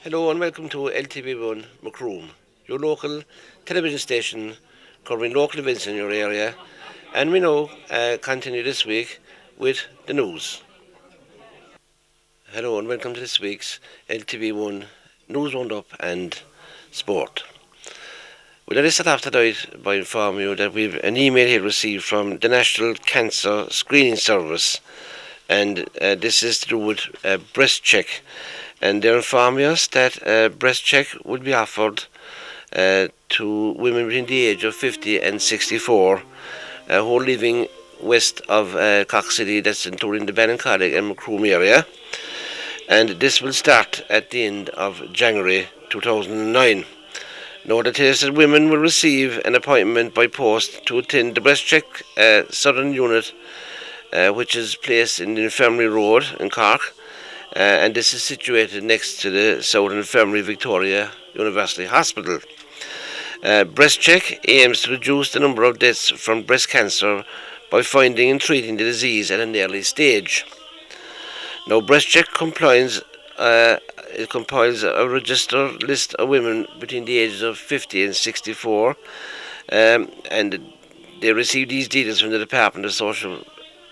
Hello and welcome to LTV1 Macroom, your local television station covering local events in your area. And we now continue this week with the news. Hello and welcome to this week's LTV1 News Roundup and Sport. We'll let us start off tonight by informing you that we've an email here received from the National Cancer Screening Service, and this is to do with breast check. And they're informing us that breast check will be offered to women between the age of 50 and 64 who are living west of Cork City, that's including the Ballincollig and Macroom area. And this will start at the end of January 2009. Now, that is that women will receive an appointment by post to attend the breast check southern unit, which is placed in the Infirmary Road in Cork. And this is situated next to the Southern Infirmary Victoria University Hospital. Breast check aims to reduce the number of deaths from breast cancer by finding and treating the disease at an early stage. Now, breast check compiles a registered list of women between the ages of 50 and 64, and they receive these details from the Department of Social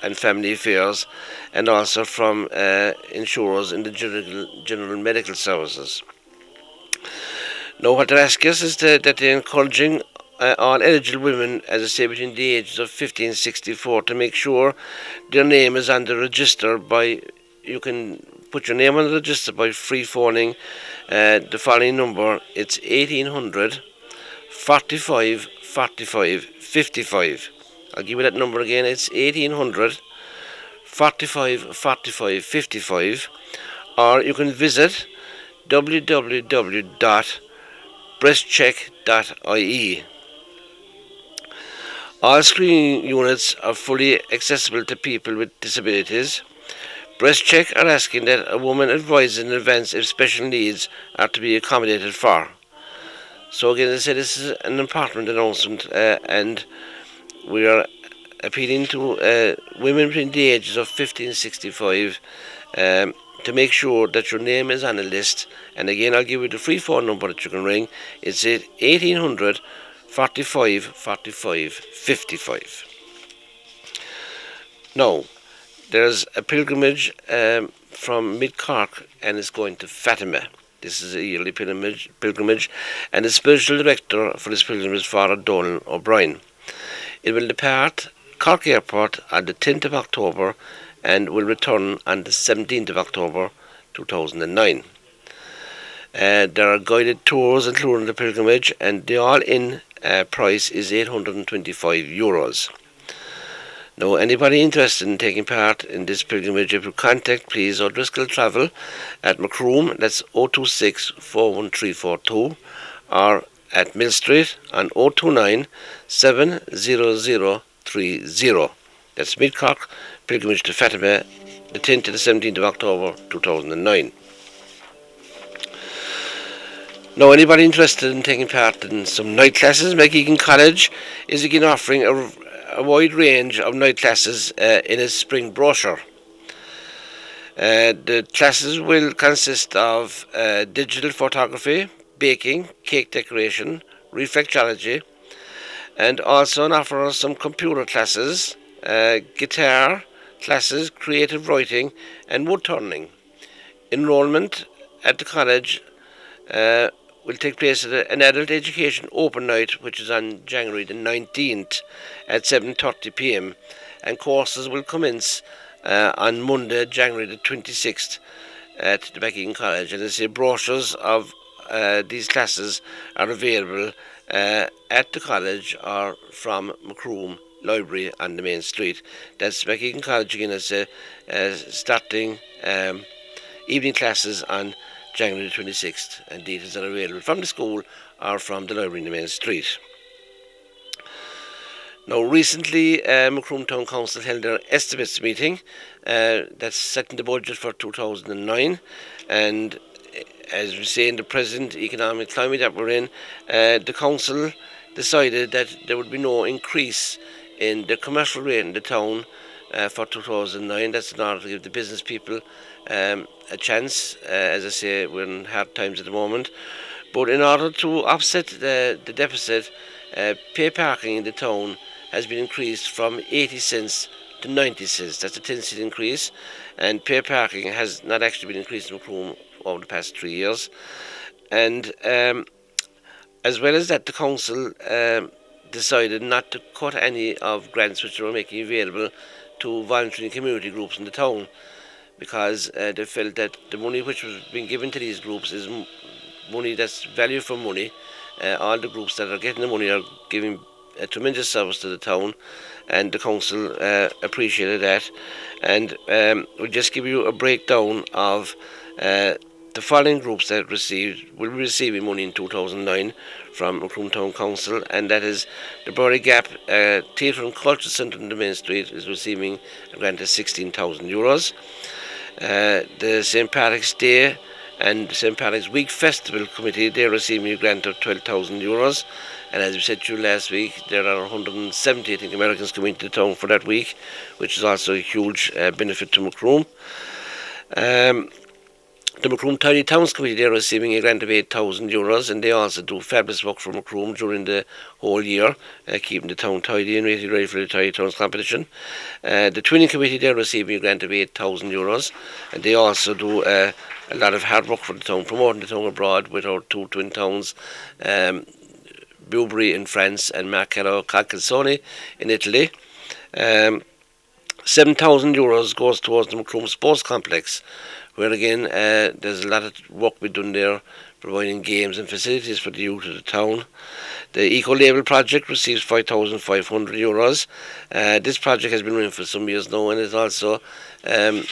and Family Affairs, and also from insurers in the general medical services. Now, what they're asking us is that they're encouraging all eligible women, as I say, between the ages of 50 and 64, to make sure their name is on the register by. You can put your name on the register by free phoning the following number. It's 1800 45 45 55. I'll give you that number again. It's 1800 45 45 55, or you can visit www.breastcheck.ie. All screening units are fully accessible to people with disabilities. Breast check are asking that a woman advise in advance if special needs are to be accommodated for. So again, as I said, this is an important announcement, and we are appealing to women between the ages of 50 and 65 to make sure that your name is on the list. And again, I'll give you the free phone number that you can ring. It's 1800 45 45 55. Now, there's a pilgrimage from Mid-Cork, and it's going to Fatima. This is a yearly pilgrimage, and the spiritual director for this pilgrimage is Father Donal O'Brien. It will depart Cork Airport on the 10th of October and will return on the 17th of October 2009. There are guided tours including the pilgrimage, and the all-in price is €825. Now, anybody interested in taking part in this pilgrimage, if you contact please O'Driscoll Travel at Macroom, that's 026 41342, or at Mill Street on 029 70030. That's Mid-Cork pilgrimage to Fatima, the 10th to the 17th of October 2009. Now, anybody interested in taking part in some night classes, McEgan College is again offering a wide range of night classes in its spring brochure. The classes will consist of digital photography, baking, cake decoration, reflexology, and also offer some computer classes, guitar classes, creative writing, and wood turning. Enrollment at the college will take place at an adult education open night, which is on January the 19th at 7:30 p.m. and courses will commence on Monday, January the 26th at the McEgan College. And as I say, brochures of these classes are available at the college or from Macroom Library on the main street. That's McEgan College again, as starting evening classes on January 26th, and details are available from the school or from the library in the main street. Now, recently, Macroom Town Council held their estimates meeting that's setting the budget for 2009, and as we say, in the present economic climate that we're in, the council decided that there would be no increase in the commercial rate in the town for 2009. That's in order to give the business people a chance. As I say, we're in hard times at the moment. But in order to offset the deficit, pay parking in the town has been increased from 80 cents to 90 cents. That's a 10 cent increase. And pay parking has not actually been increased in Macroom over the past 3 years. And as well as that, the council decided not to cut any of grants which they were making available to voluntary and community groups in the town, because they felt that the money which was being given to these groups is money that's value for money. All the groups that are getting the money are giving a tremendous service to the town, and the council appreciated that. And we'll just give you a breakdown of the following groups that will be receiving money in 2009 from Macroom Town Council, and that is the Bury Gap Theatre and Culture Centre on the Main Street is receiving a grant of €16,000. The St. Patrick's Day and St. Patrick's Week Festival Committee, they're receiving a grant of €12,000. And as we said to you last week, there are 170, I think, Americans coming to the town for that week, which is also a huge benefit to Macroom. The Macroom Tiny Towns Committee, they're receiving a grant of €8,000, and they also do fabulous work for Macroom during the whole year, keeping the town tidy and really ready for the Tiny Towns competition. The Twinning Committee, they're receiving a grant of €8,000, and they also do a lot of hard work for the town, promoting the town abroad with our two twin towns, Bewbury in France and Marcello Calcalzone in Italy. €7,000 goes towards the Macroom Sports Complex, where again there's a lot of work being done there, providing games and facilities for the youth of the town. The Eco-Label project receives €5,500. This project has been running for some years now, and is also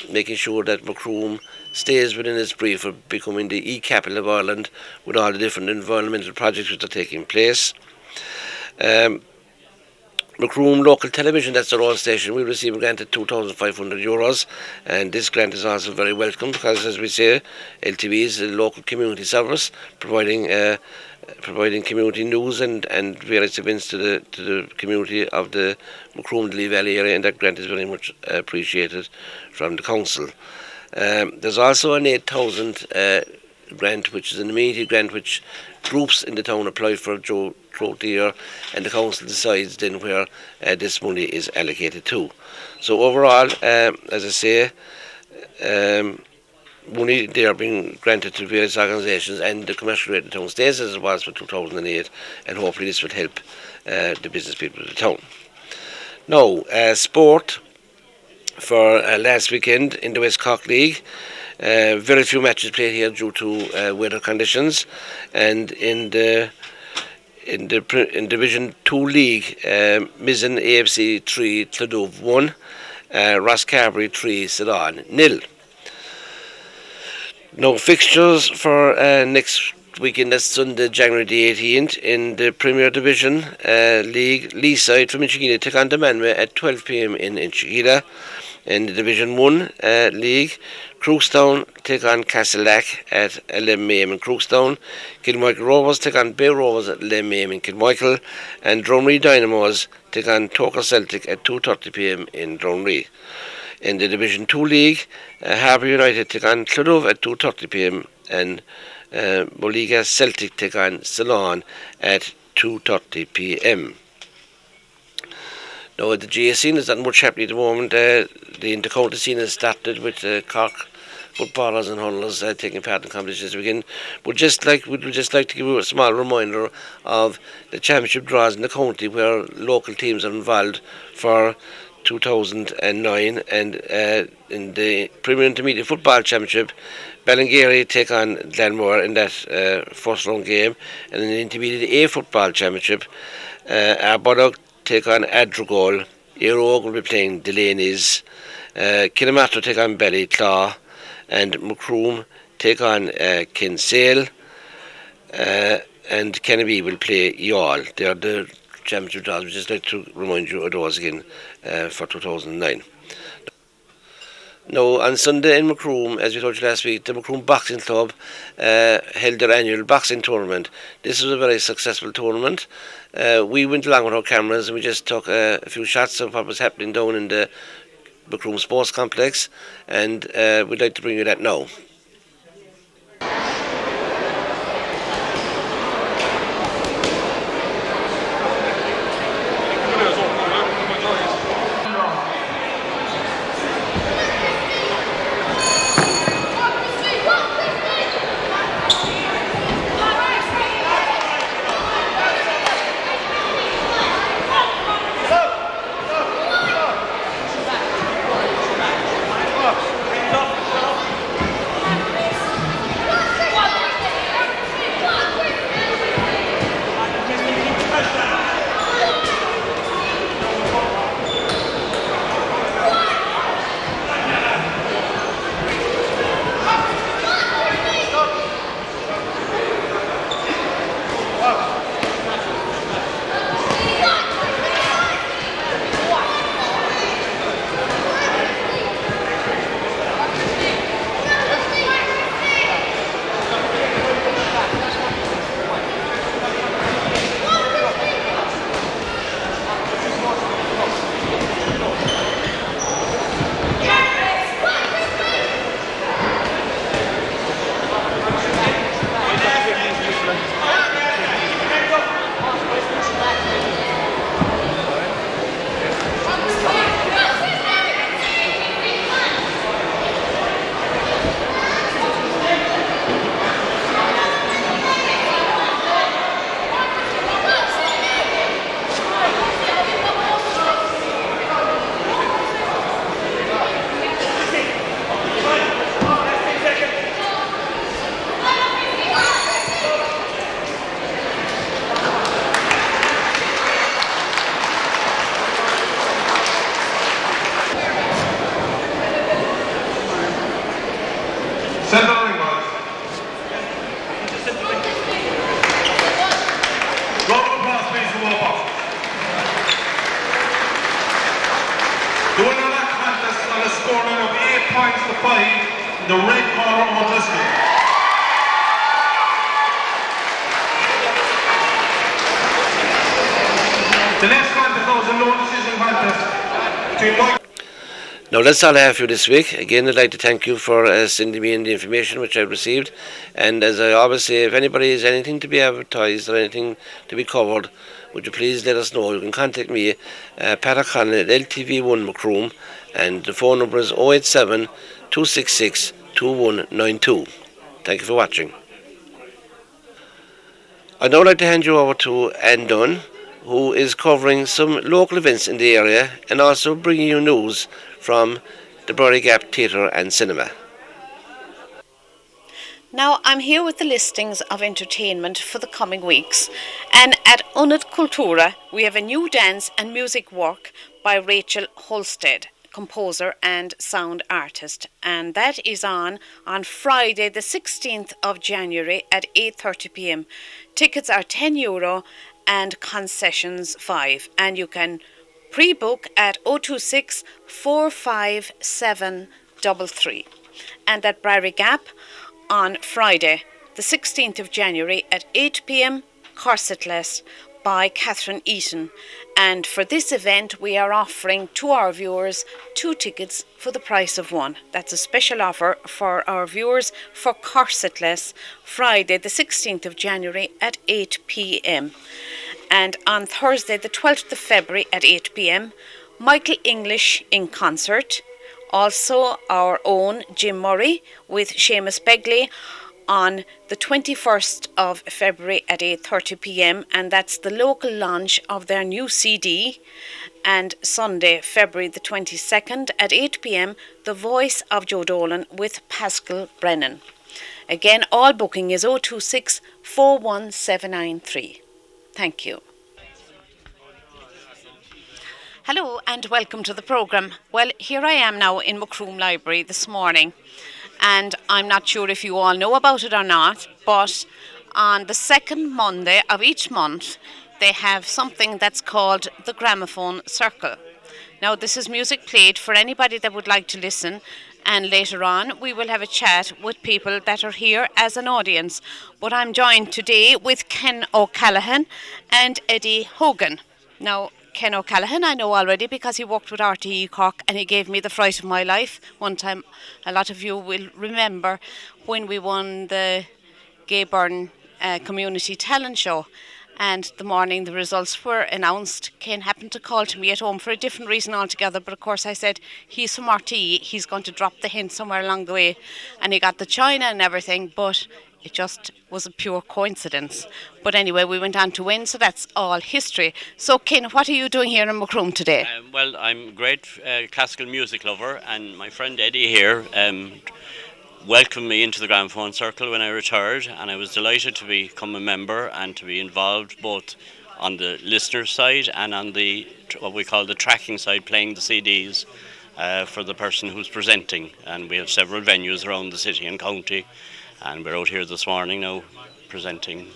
making sure that Macroom stays within its brief of becoming the e-capital of Ireland, with all the different environmental projects which are taking place. Macroom Local Television, that's their own station, will receive a grant of €2,500, and this grant is also very welcome because, as we say, LTV is a local community service, providing community news and various events to the community of the Macroom Lee Valley area, and that grant is very much appreciated from the council. There's also an 8,000 grant, which is an amenity grant which groups in the town apply for throughout the year, and the council decides then where this money is allocated to. So overall, as I say, money they are being granted to various organisations, and the commercial rate in the town stays as it was for 2008, and hopefully this will help the business people of the town. Now, sport for last weekend in the West Cork League. Very few matches played here due to weather conditions, and in Division 2 League, Mizzen AFC 3, Clodove 1, Rosscarbery 3, Ceylon 0. Now, fixtures for next weekend, that's Sunday, January the 18th, in the Premier Division League. Leaside from Inchigeelagh take on Demanway at 12 p.m. in Inchigeelagh. In the Division 1 League, Crookstown take on Castlellack at 11 a.m. in Crookstown. Kilmichael Rovers take on Bay Rovers at 11 a.m. in Kilmichael. And Drumree Dynamos take on Toker Celtic at 2:30 p.m. in Drumree. In the Division 2 League, Harbour United take on Clodove at 2:30 p.m. and Moliga Celtic take on Ceylon at 2:30 p.m. Now, the GA scene is not much happening at the moment. The inter-county scene has started with Cork footballers and hurlers taking part in competitions this weekend. We'd just like to give you a small reminder of the championship draws in the county where local teams are involved for 2009, and in the Premier Intermediate Football Championship, Ballingeary take on Glenmore in that first round game, and in the Intermediate A Football Championship, Arborough take on Adragol, Erogue will be playing Delaney's, Kinnamato take on Ballyclaw, and Macroom take on Kinsale, and Kenneby will play Youghal. They are the championship draws. We just like to remind you of those again for 2009. Now, on Sunday in Macroom, as we told you last week, the Macroom Boxing Club held their annual boxing tournament. This was a very successful tournament. We went along with our cameras and we just took a few shots of what was happening down in the Macroom Sports Complex, and we'd like to bring you that now. The red corner of Listening. The next contest was a no decision contest between Mike. Now that's all I have for you this week. Again, I'd like to thank you for sending me in the information which I've received. And as I always say, if anybody has anything to be advertised or anything to be covered, would you please let us know? You can contact me, Pat O'Connell at LTV1 Macroom, and the phone number is 087 266 2192. Thank you for watching. I'd now like to hand you over to Ann Dunn, who is covering some local events in the area and also bringing you news from the Brody Gap Theatre and Cinema. Now I'm here with the listings of entertainment for the coming weeks, and at Unit Cultura we have a new dance and music work by Rachel Holstead, composer and sound artist, and that is on Friday the 16th of January at 8:30 p.m. Tickets are €10 and concessions 5, and you can pre-book at 026 457 33. And at Brary Gap on Friday the 16th of January at 8 p.m. Corsetless by Catherine Eaton. And for this event we are offering to our viewers 2 tickets for the price of 1. That's a special offer for our viewers for Corsetless Friday the 16th of January at 8 p.m. And on Thursday the 12th of February at 8 p.m. Michael English in concert. Also our own Jim Murray with Seamus Begley on the 21st of February at 8:30 p.m. and that's the local launch of their new CD. And Sunday, February the 22nd at 8 p.m. The Voice of Joe Dolan with Pascal Brennan. Again, all booking is 026 41793. Thank you. Hello and welcome to the programme. Well, here I am now in Macroom Library this morning, and I'm not sure if you all know about it or not, but on the second Monday of each month they have something that's called the Gramophone Circle. Now this is music played for anybody that would like to listen, and later on we will have a chat with people that are here as an audience. But I'm joined today with Ken O'Callaghan and Eddie Hogan. Now Ken O'Callaghan I know already because he worked with RTE Cork and he gave me the fright of my life. One time, a lot of you will remember when we won the Gayburn Community Talent Show. And the morning the results were announced, Ken happened to call to me at home for a different reason altogether. But of course, I said, he's from RTE, he's going to drop the hint somewhere along the way. And he got the china and everything, but it just was a pure coincidence. But anyway, we went on to win, so that's all history. So, Ken, what are you doing here in Macroom today? Well, I'm a great classical music lover, and my friend Eddie here welcomed me into the gramophone circle when I retired, and I was delighted to become a member and to be involved both on the listener side and on the what we call the tracking side, playing the CDs for the person who's presenting. And we have several venues around the city and county, and we're out here this morning now presenting.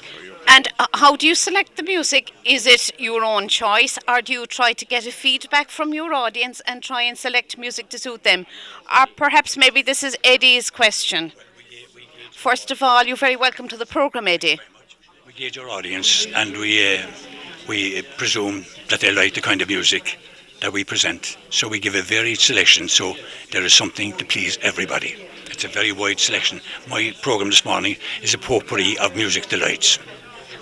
And how do you select the music? Is it your own choice, or do you try to get a feedback from your audience and try and select music to suit them? Or perhaps maybe this is Eddie's question. First of all, you're very welcome to the programme, Eddie. We gauge our audience and we presume that they like the kind of music that we present. So we give a varied selection, so there is something to please everybody. It's a very wide selection. My programme this morning is a potpourri of music delights.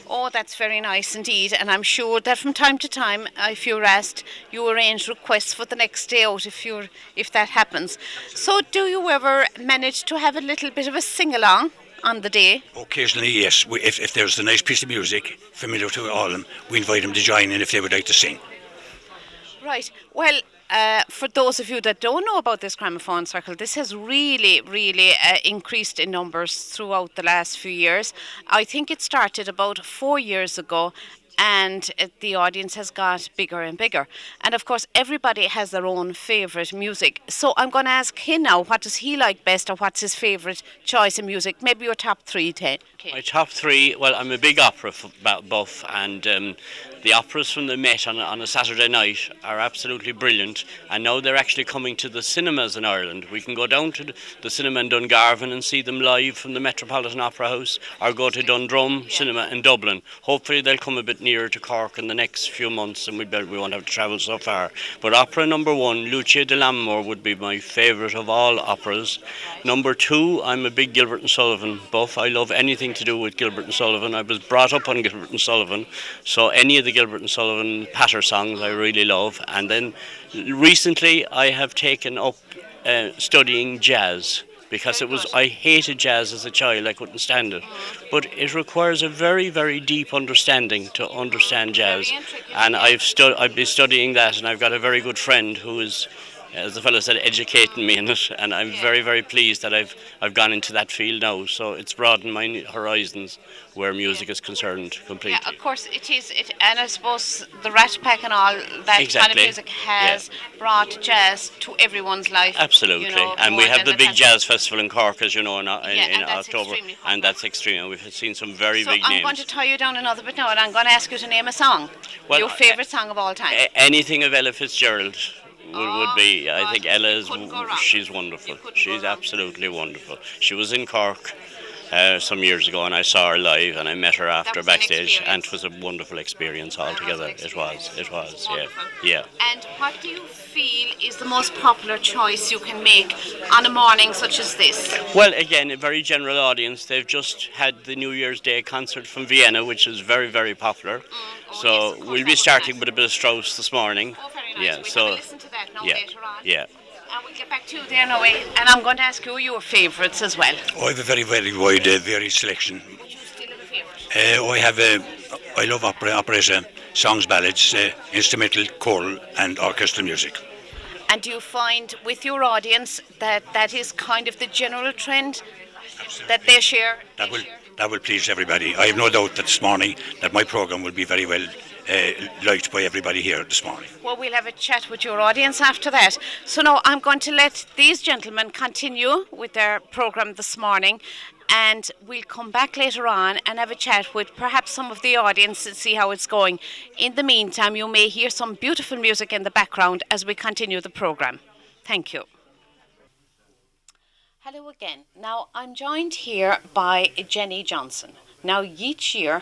Oh, that's very nice indeed. And I'm sure that from time to time, if you're asked, you arrange requests for the next day out if that happens. So do you ever manage to have a little bit of a sing-along on the day? Occasionally, yes. If there's a nice piece of music familiar to all of them, we invite them to join in if they would like to sing. Right. Well, for those of you that don't know about this gramophone circle, this has really, really increased in numbers throughout the last few years. I think it started about 4 years ago, and the audience has got bigger and bigger. And of course, everybody has their own favourite music. So I'm going to ask him now, what does he like best, or what's his favourite choice of music? Maybe your top three, Ken. My top three, well, I'm a big opera buff, and the operas from the Met on a Saturday night are absolutely brilliant, and now they're actually coming to the cinemas in Ireland. We can go down to the cinema in Dungarvan and see them live from the Metropolitan Opera House, or go to Dundrum Cinema in Dublin. Hopefully they'll come a bit nearer to Cork in the next few months, and we won't have to travel so far. But opera number one, Lucia de Lammermoor, would be my favourite of all operas. Number two, I'm a big Gilbert and Sullivan buff. I love anything to do with Gilbert and Sullivan. I was brought up on Gilbert and Sullivan, so any of the Gilbert and Sullivan patter songs I really love. And then recently I have taken up studying jazz, because I hated jazz as a child. I couldn't stand it, but it requires a very, very deep understanding to understand jazz, and I've been studying that, and I've got a very good friend who is, as the fellow said, educating me in it, and I'm very, very pleased that I've gone into that field now. So it's broadened my horizons where music is concerned completely. Yeah, of course it is. And I suppose the Rat Pack and all that Exactly. kind of music has brought jazz to everyone's life. Absolutely, You know, and we more have than the the big past. jazz festival in Cork, as you know, in and that's October, extremely popular. and that's extreme. We've seen some very So big I'm names. going to tie you down another bit now, and I'm going to ask you to name a song. Well, Your favourite song of all time. Anything of Ella Fitzgerald would be. I God, think Ella is. couldn't go wrong. She's wonderful. You couldn't She's go wrong. absolutely wonderful. She was in Cork some years ago, and I saw her live, and I met her after was an backstage, and experience. it was a wonderful experience altogether. It was. Wonderful. Yeah. And what do you feel is the most popular choice you can make on a morning such as this? Well, again, a very general audience. They've just had the New Year's Day concert from Vienna, which is very, very popular. yes, So of course, we'll that be was starting nice. with a bit of Strauss this morning. Oh, very nice. Yeah. We'll So have a listen to that now yeah, later on. yeah. And we'll get back to you there now, and I'm going to ask you your favourites as well. I have a very, very wide, varied selection. But you still have a favourite? I love opera, operetta, songs, ballads, instrumental, choral and orchestral music. And do you find with your audience that is kind of the general trend that they share? That will please everybody. I have no doubt that this morning that my programme will be very well liked by everybody here this morning. Well, we'll have a chat with your audience after that. So now I'm going to let these gentlemen continue with their programme this morning, and we'll come back later on and have a chat with perhaps some of the audience and see how it's going. In the meantime, you may hear some beautiful music in the background as we continue the programme. Thank you. Hello again. Now, I'm joined here by Jenny Johnson. Now, each year,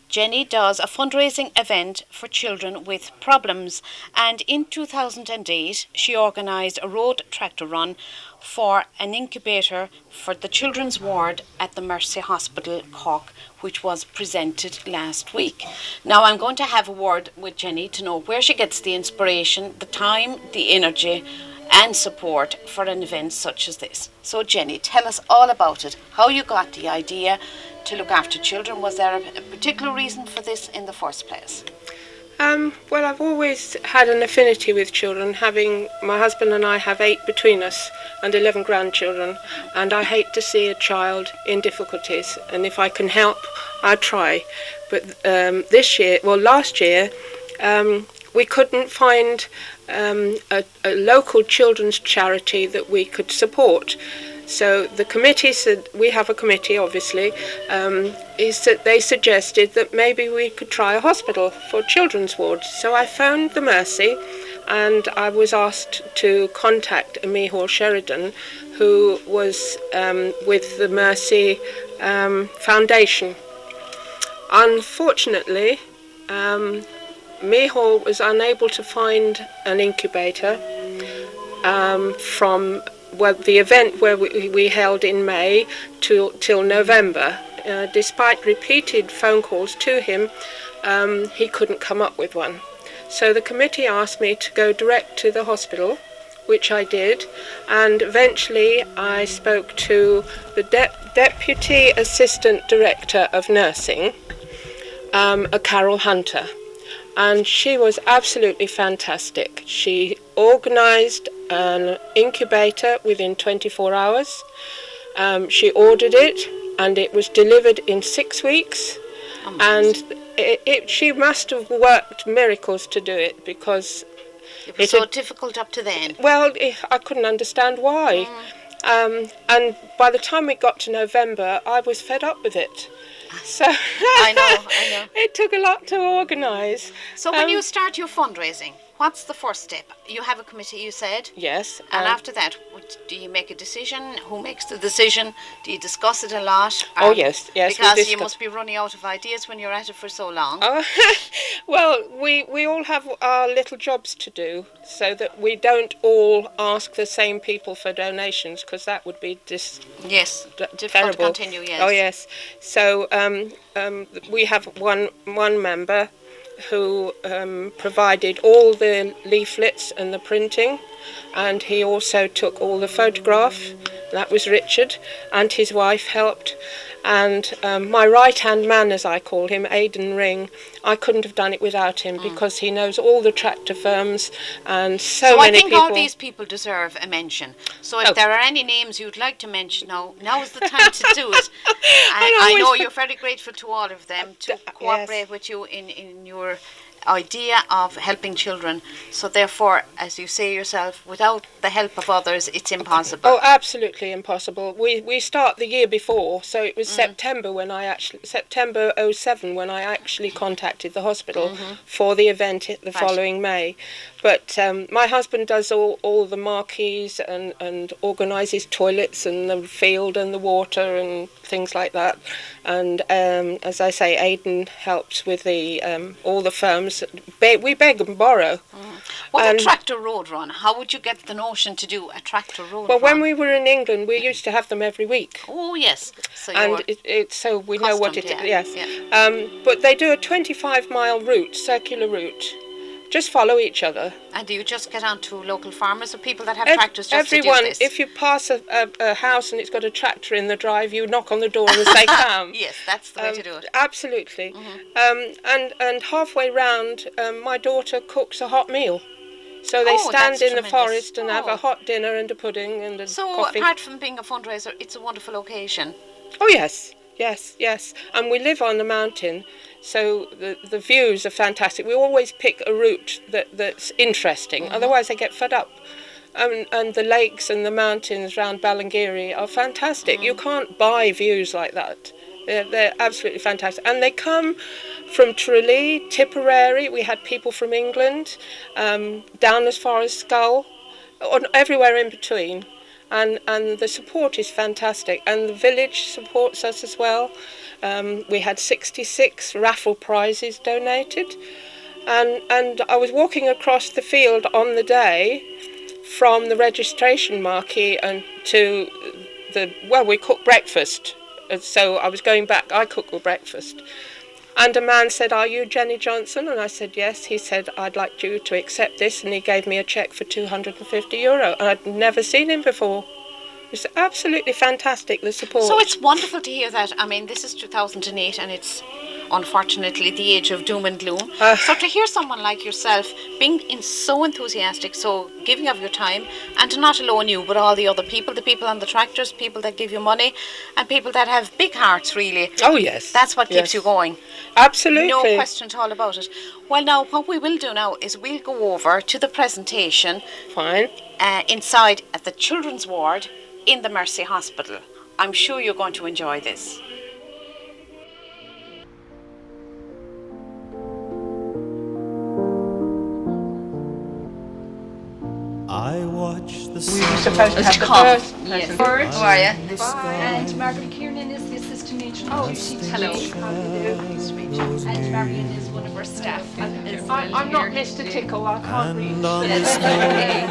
Jenny does a fundraising event for children with problems, and in 2008 she organised a road tractor run for an incubator for the children's ward at the Mercy Hospital, Cork, which was presented last week. Now I'm going to have a word with Jenny to know where she gets the inspiration, the time, the energy and support for an event such as this. So Jenny, tell us all about it, how you got the idea to look after children. Was there a particular reason for this in the first place? Well, I've always had an affinity with children, having my husband and I have 8 between us and 11 grandchildren, and I hate to see a child in difficulties, and if I can help, I try. But last year, we couldn't find a local children's charity that we could support. So the committee said, we have a committee obviously, they suggested that maybe we could try a hospital for children's wards. So I phoned the Mercy and I was asked to contact Mihal Sheridan, who was with the Mercy Foundation. Unfortunately, Mihal was unable to find an incubator from the event where we held in May till November. Despite repeated phone calls to him, he couldn't come up with one. So the committee asked me to go direct to the hospital, which I did, and eventually I spoke to the Deputy Assistant Director of Nursing, a Carol Hunter. And she was absolutely fantastic. She organised an incubator within 24 hours. She ordered it and it was delivered in 6 weeks. And she must have worked miracles to do it, because it was so difficult up to then. Well, I couldn't understand why. And by the time we got to November, I was fed up with it. So I know. It took a lot to organise. So when you start your fundraising, what's the first step? You have a committee, you said? Yes. And after that, do you make a decision? Who makes the decision? Do you discuss it a lot? Oh, yes. Because you must be running out of ideas when you're at it for so long. Well, we all have our little jobs to do, so that we don't all ask the same people for donations, because that would be difficult terrible. to continue, yes. Oh, yes. So we have one member who provided all the leaflets and the printing, and he also took all the photograph. That was Richard, and his wife helped. And my right-hand man, as I call him, Aidan Ring, I couldn't have done it without him, because he knows all the tractor firms and so many people. So I think all these people deserve a mention. So if there are any names you'd like to mention now is the time to do it. I know you're very grateful to all of them to cooperate with you in your idea of helping children. So therefore, as you say yourself, without the help of others, it's impossible. Oh, absolutely impossible. We start the year before, so it was September 07 when I actually contacted the hospital for the event the following May. But my husband does all the marquees and organises toilets and the field and the water and things like that. And as I say, Aidan helps with the all the firms. We beg and borrow. Well, the tractor road run, how would you get the notion to do a tractor road run? Well, when we were in England, we used to have them every week. Oh, yes. So so we know what it is. Yes. Yeah. But they do a 25-mile route, circular route. Just follow each other. And do you just get on to local farmers or people that have tractors just everyone, to do this? If you pass a house and it's got a tractor in the drive, you knock on the door and say, come. Yes, that's the way to do it. Absolutely. And halfway round, my daughter cooks a hot meal. So they stand in the forest and have a hot dinner and a pudding and a coffee. So apart from being a fundraiser, it's a wonderful occasion. Oh, yes. Yes. And we live on the mountain, so the views are fantastic. We always pick a route that's interesting, otherwise they get fed up. And the lakes and the mountains around Ballingeary are fantastic. You can't buy views like that. They're absolutely fantastic. And they come from Tralee, Tipperary. We had people from England, down as far as Skull, everywhere in between. And the support is fantastic, and the village supports us as well. We had 66 raffle prizes donated. And I was walking across the field on the day from the registration marquee and to we cooked breakfast. And so I was going back, I cooked breakfast. And a man said, "Are you Jenny Johnson?" And I said, "Yes." He said, "I'd like you to accept this." And he gave me a cheque for €250. And I'd never seen him before. It's absolutely fantastic, the support. So it's wonderful to hear that. I mean, this is 2008 and it's unfortunately the age of doom and gloom. So to hear someone like yourself being so enthusiastic, so giving of your time, and not alone you, but all the other people, the people on the tractors, people that give you money, and people that have big hearts, really. Oh, yes. That's what keeps you going. Absolutely. No question at all about it. Well, now, what we will do now is we'll go over to the presentation. Fine. Inside at the children's ward in the Mercy Hospital. I'm sure you're going to enjoy this. I watch the sun. We're supposed to have the first present. How are you? And Margaret Kiernan is the assistant matron. Oh, hello. Nice to meet you. And Marion is one of our staff. I'm not Mr. Tickle, I can't read. And on this day,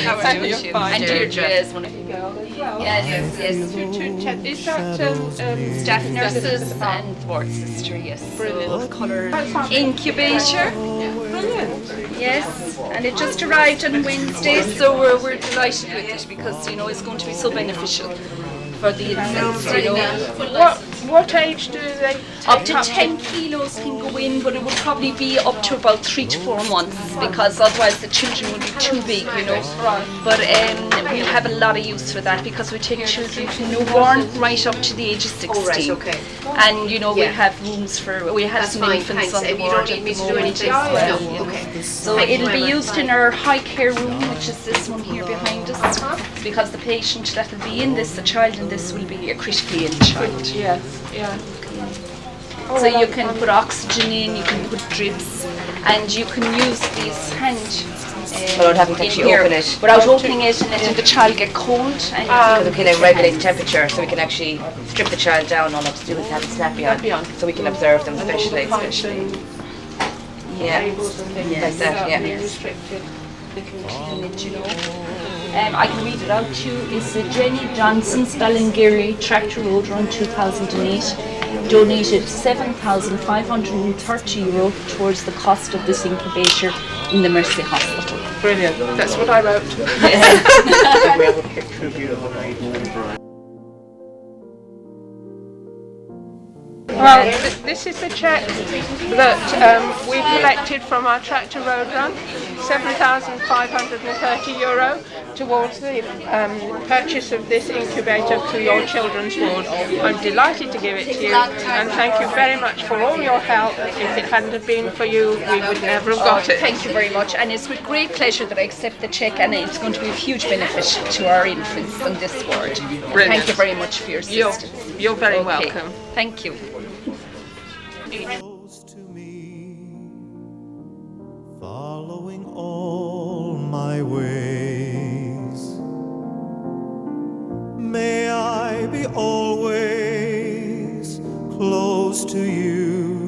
How are you? And Deirdre is one of you. Yes. Is that Staff nurses and ward sister, yes. Brilliant. Colour incubator. Brilliant. Yes, and it just arrived on Wednesday, so we're delighted with it because, you know, it's going to be so beneficial for the infants, you know. What age do they take Up to 10 kilos can go in, but it would probably be up to about 3 to 4 months because otherwise the children would be too big, you know. But we'll have a lot of use for that because we take children from newborn right up to the age of 16. Oh, right, okay. And, you know, we have rooms for, we have some infants on the ward at the moment as well. Okay. So it'll be used in our high care room, which is this one here behind us, because the patient that will be in this, the child in this, will be a critically ill child. Yeah. So you can put oxygen in, you can put drips, and you can use these hand Without having to actually open it. without opening it and letting the child get cold. And Because we can regulate the temperature, so we can actually strip the child down. All I have to do is have it snappy on, so we can observe them, especially. Yeah, like that. Yeah. you know. I can read it out to you. It's Jenny Johnson, Spellingary, Tractor Road, around 2008. Donated €7,530 towards the cost of this incubator in the Mercy Hospital. Brilliant. That's what I wrote. Well, this is the cheque that we collected from our Tractor Road run, €7,530 towards the purchase of this incubator for your children's ward. I'm delighted to give it to you, and thank you very much for all your help. If it hadn't have been for you, we would never have got it. Thank you very much, and it's with great pleasure that I accept the cheque, and it's going to be a huge benefit to our infants on this ward. Brilliant. Thank you very much for your assistance. You're very Okay. welcome. Thank you. close to me, following all my ways. May I be always close to you,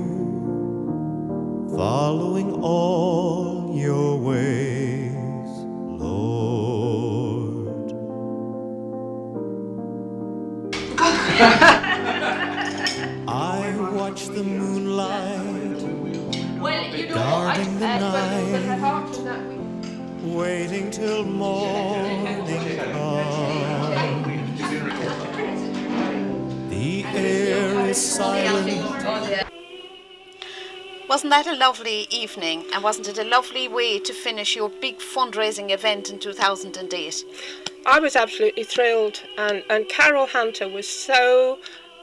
following all your ways, Lord. I watch the moonlight guarding the night, waiting till morning comes. The air is silent. Wasn't that a lovely evening, and wasn't it a lovely way to finish your big fundraising event in 2008? I was absolutely thrilled, and Carol Hunter was so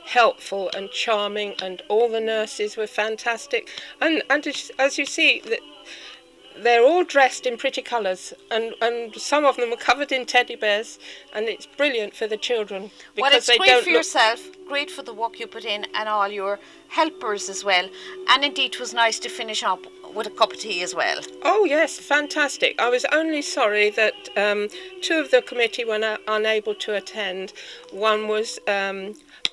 helpful and charming, and all the nurses were fantastic. And as you see, they're all dressed in pretty colours, and some of them are covered in teddy bears, and it's brilliant for the children. Well, it's great for yourself, great for the work you put in, and all your helpers as well. And indeed, it was nice to finish up with a cup of tea as well. Oh yes, fantastic. I was only sorry that two of the committee were unable to attend. One was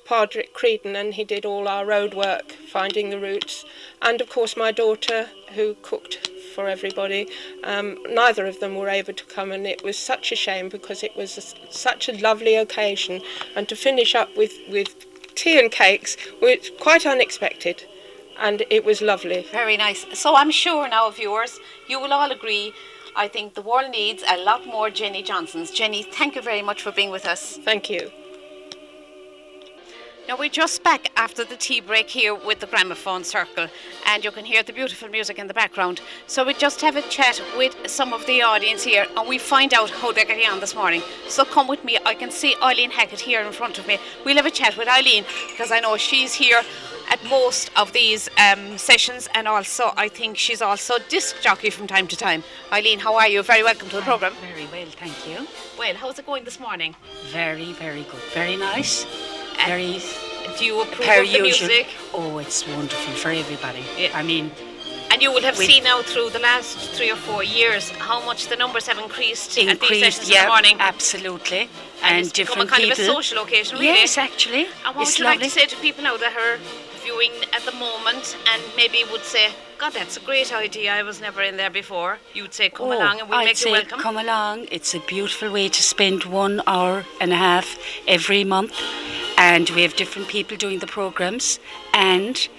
Padraig Creedon, and he did all our road work, finding the routes. And of course my daughter, who cooked for everybody. Neither of them were able to come, and it was such a shame because it was such a lovely occasion. And to finish up with tea and cakes was quite unexpected, and it was lovely. Very nice. So I'm sure now, viewers, you will all agree, I think the world needs a lot more Jenny Johnsons. Jenny, thank you very much for being with us. Thank you. Now we're just back after the tea break here with the gramophone circle, and you can hear the beautiful music in the background. So we just have a chat with some of the audience here, and we find out how they're getting on this morning. So come with me. I can see Eileen Hackett here in front of me. We'll have a chat with Eileen because I know she's here at most of these sessions, and also I think she's also disc jockey from time to time. Eileen, how are you? Very welcome to the programme. Very well, thank you. Well, how's it going this morning? Very, very good. Very nice. Very. Do you approve per of the usual. music? Oh, it's wonderful for everybody. Yeah. I mean, and you will have seen now through the last 3 or 4 years how much the numbers have increased at these sessions in the morning. Absolutely. And it's become a kind of a social occasion, really. Yes, actually. And what would you like to say to people now that are viewing at the moment and maybe would say, God, that's a great idea, I was never in there before? You'd say, come along and we'll make you welcome. Come along. It's a beautiful way to spend 1 hour and a half every month. And we have different people doing the programmes and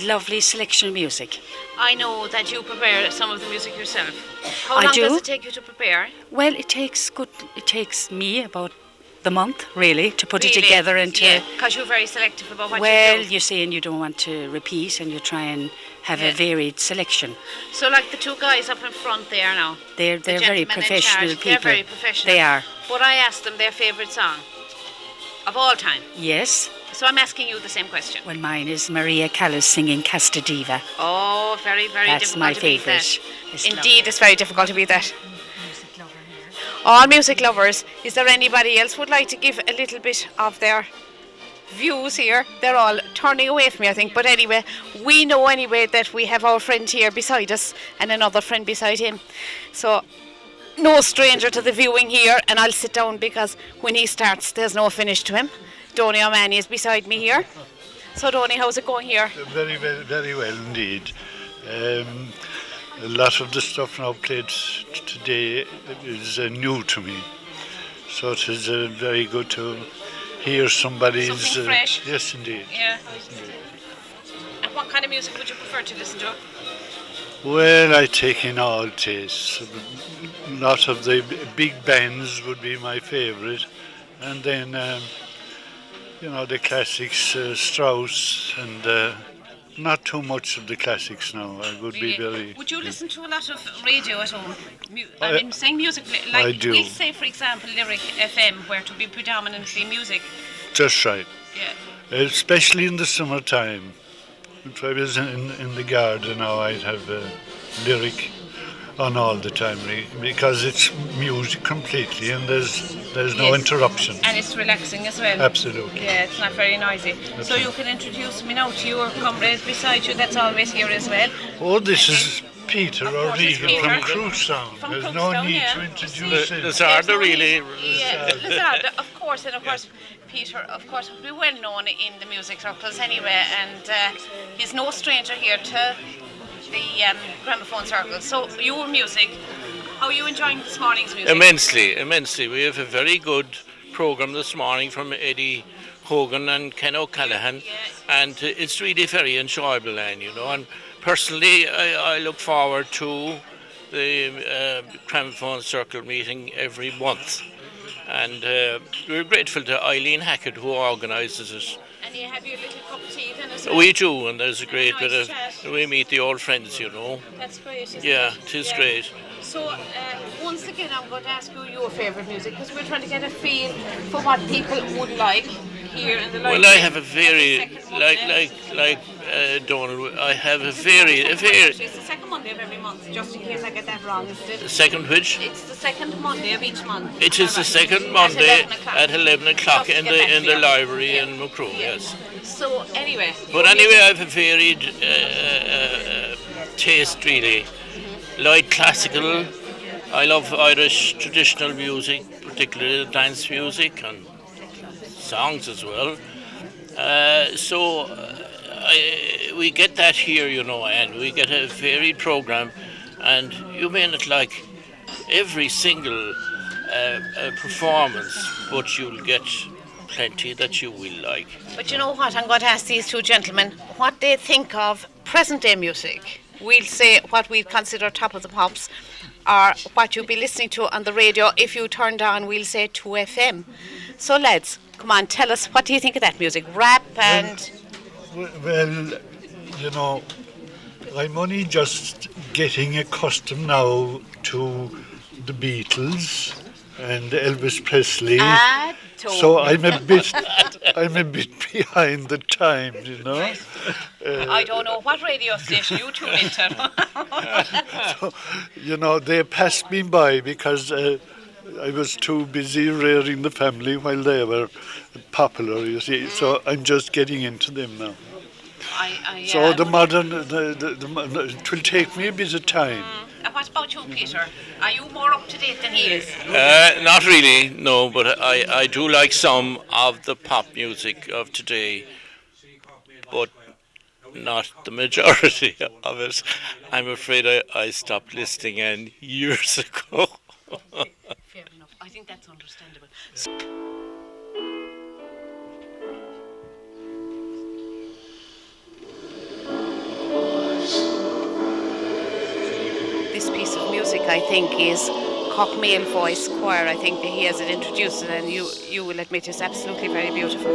lovely selection of music. I know that you prepare some of the music yourself. How long does it take you to prepare? Well, it takes me about the month, really, to put it together and to... Yeah, because you're very selective about what you do. Well, you see, and you don't want to repeat, and you try and have a varied selection. So like the two guys up in front there now? They're very professional people. They're very professional. They are. But I asked them their favourite song of all time. Yes. So I'm asking you the same question. Well, mine is Maria Callas singing Casta Diva. Oh, very, very That's difficult my to beat favourite. that. Indeed, it's very difficult to beat that. All music lovers, is there anybody else would like to give a little bit of their views here? They're all turning away from me, I think. But anyway, we know anyway that we have our friend here beside us and another friend beside him. So no stranger to the viewing here, and I'll sit down because when he starts there's no finish to him. Donal O'Mahony is beside me here. So Donal, how's it going here? Very well indeed. A lot of the stuff now played today is new to me, so it is very good to hear somebody's... Something fresh? Yes, indeed. Yeah. And what kind of music would you prefer to listen to? Well, I take in all tastes. A lot of the big bands would be my favourite, and then the classics, Strauss, and not too much of the classics now. I would be very... Would you listen to a lot of radio at home? I mean, saying music, like I do. we say, for example, Lyric FM, where to be predominantly music. Just right. Yeah. Especially in the summertime. If I was in the garden now, I'd have Lyric on all the time, because it's music completely, and there's no interruption. And it's relaxing as well. Absolutely. Yeah, it's not very noisy. Absolutely. So you can introduce me now to your comrade beside you that's always here as well. Oh, this is Peter O'Regan from Cruistown. From There's Cruistown, no need yeah. to introduce him. Lizarda, really. Yeah, Lizarda, of course, and of course, Peter, of course, will be well known in the music circles anyway, and he's no stranger here to the gramophone circle. So your music, how are you enjoying this morning's music? Immensely. We have a very good programme this morning from Eddie Hogan and Ken O'Callaghan, and it's really very enjoyable, and personally I look forward to the gramophone circle meeting every month, and we're grateful to Eileen Hackett who organises it. And you have your little cup of tea then as well? We do, and there's a great bit of... We meet the old friends, That's great, isn't Yeah, it? it is great. So, once again, I'm going to ask you your favourite music, because we're trying to get a feel for what people would like here in the library. Well, I have a very... Like Donal, I have a very... It's the second Monday of every month, just in case I get that wrong, isn't it? The second which? It's the second Monday of each month. It is the second Monday at 11 o'clock in the library in Macroom, yes. So, anyway... But anyway, I have a varied taste, really. Like classical, I love Irish traditional music, particularly dance music and songs as well. We get that here, and we get a varied program, and you may not like every single performance, but you'll get plenty that you will like. But you know what? I'm going to ask these two gentlemen what they think of present day music. We'll say what we consider top of the pops, or what you'll be listening to on the radio. If you turned on, we'll say 2FM. So lads, come on, tell us, what do you think of that music? Rap and... Well, I'm only just getting accustomed now to the Beatles and Elvis Presley. So I'm a bit behind the times, I don't know what radio station you tune into. So, they passed me by because I was too busy rearing the family while they were popular, you see. So I'm just getting into them now. So the modern, it will take me a bit of time. And what about you, Peter? Are you more up to date than he is? Not really, no, but I do like some of the pop music of today, but not the majority of it. I'm afraid I stopped listening years ago. Fair enough. I think that's understandable. This piece of music, I think, is Cockmail Voice Choir. I think that he has it introduced, and you will admit it's absolutely very beautiful.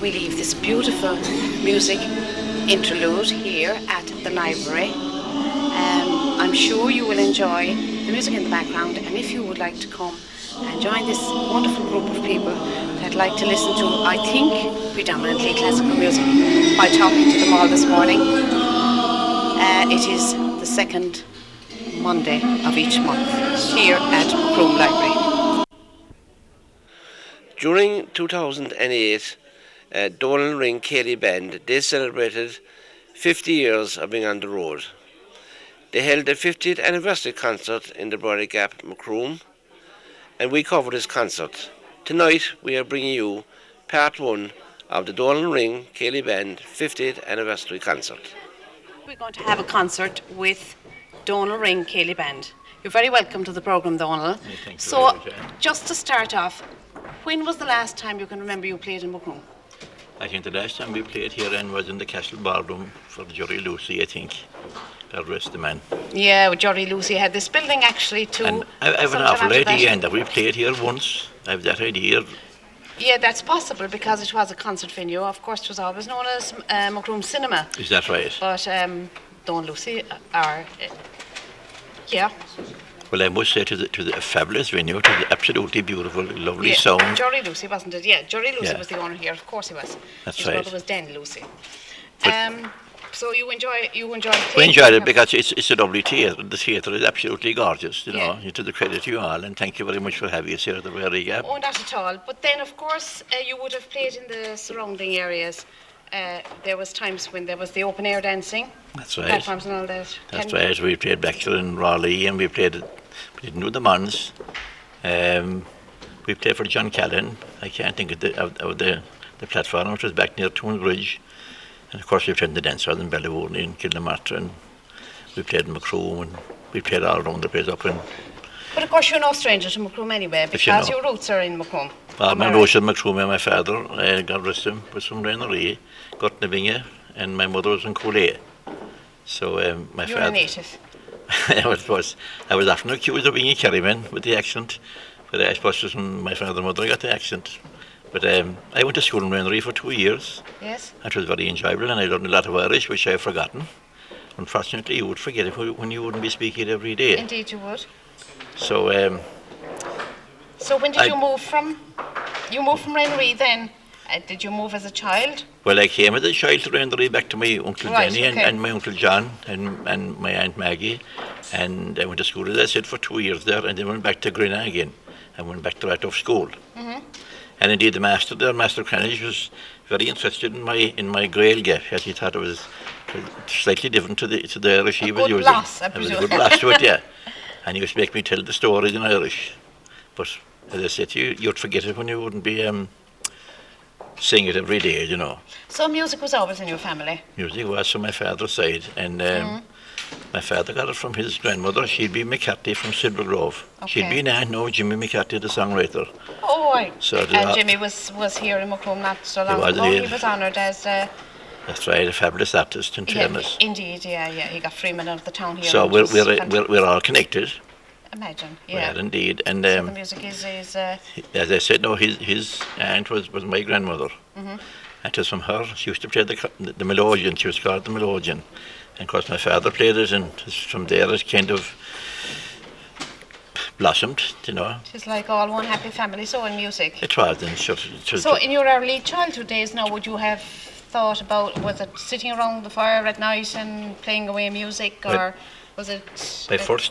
We leave this beautiful music interlude here at the library. I'm sure you will enjoy the music in the background, and if you would like to come and join this wonderful group of people that like to listen to, I think, predominantly classical music, by talking to them all this morning. It is the second Monday of each month here at Macroom Library. During 2008, Donal Ring Cayley Band, they celebrated 50 years of being on the road. They held their 50th anniversary concert in the Brody Gap, Macroom, and we covered this concert. Tonight we are bringing you part one of the Donal Ring Cayley Band 50th anniversary concert. We're going to have a concert with Donal Ring Cayley Band. You're very welcome to the programme, Donal. So, just to start off, when was the last time you can remember you played in Macroom? I think the last time we played here and was in the Castle Ballroom for Jerry Lucy, I think. God rest the man. Yeah, Jerry Lucy had this building actually too. And I have an awful idea, and that we played here once. I have that idea. Yeah, that's possible because it was a concert venue. Of course, it was always known as Macroom Cinema. Is that right? But Don Lucy are, yeah. Well, I must say to the fabulous venue, to the absolutely beautiful, lovely sound. Jerry Lucy, wasn't it? Yeah, Jerry Lucy was the owner here. Of course he was. That's His right. brother was Dan Lucy. So you enjoy playing. We enjoyed it because it's a lovely theatre. The theatre is absolutely gorgeous, you know. To the credit to you all, and thank you very much for having us here at the Brody Gap. Oh, not at all. But then, of course, you would have played in the surrounding areas. There was times when there was the open air dancing. That's right. Platforms and all that. That's right. We played Baxter and Raleigh, and we didn't know the Mons. We played for John Callan. I can't think of the platform, which was back near Toon Bridge. And of course we played in the dance hall in Ballyvourney and Kilnamartyr, and we played in Macroom, and we played all around the place up in. But of course you're no stranger to Macroom anyway, because your roots are in Macroom. My roots are in Macroom, and my father, God rest him, was from Rennery, Gotnavinge, and my mother was in Coolay. So my You're father. a native. I was often accused of being a Kerryman with the accent, but I suppose it was when my father and mother got the accent. But I went to school in Rennery for 2 years. Yes. It was very enjoyable, and I learned a lot of Irish, which I have forgotten. Unfortunately, you would forget it when you wouldn't be speaking it every day. Indeed, you would. So. So when did you move from? You moved from Rennery then. Did you move as a child? Well, I came as a child to Rennery back to my Uncle Danny and my Uncle John and my Aunt Maggie. And I went to school, as I said, for 2 years there, and then went back to Greenagh again. I went back to Ratoff School. And indeed, the master there, Master Cranage, was very interested in my Gaeilge, as he thought it was slightly different to the Irish he was using. It was a good loss to it, yeah. And he used to make me tell the stories in Irish. But as I said to you, you'd forget it when you wouldn't be saying it every day, you know. So music was always in your family? Music was from my father's side, and my father got it from his grandmother. She'd be McCarthy from Silver Grove. She'd be an aunt now, Jimmy McCarthy, the songwriter. Oh, right. So and Jimmy was here in Macomb not so long ago. He was honoured as... That's right, a fabulous artist in fairness. Indeed, yeah. He got Freeman of the town here. So we're all connected. Imagine, We are indeed, and so the music is as I said, no, his aunt was my grandmother, and it was from her. She used to play the melodeon. She was called the melodeon, and of course my father played it, and from there it kind of blossomed, you know. It's like all one happy family. So in music, it was. And so in your early childhood days, now would you have thought about, was it sitting around the fire at night and playing away music, or was it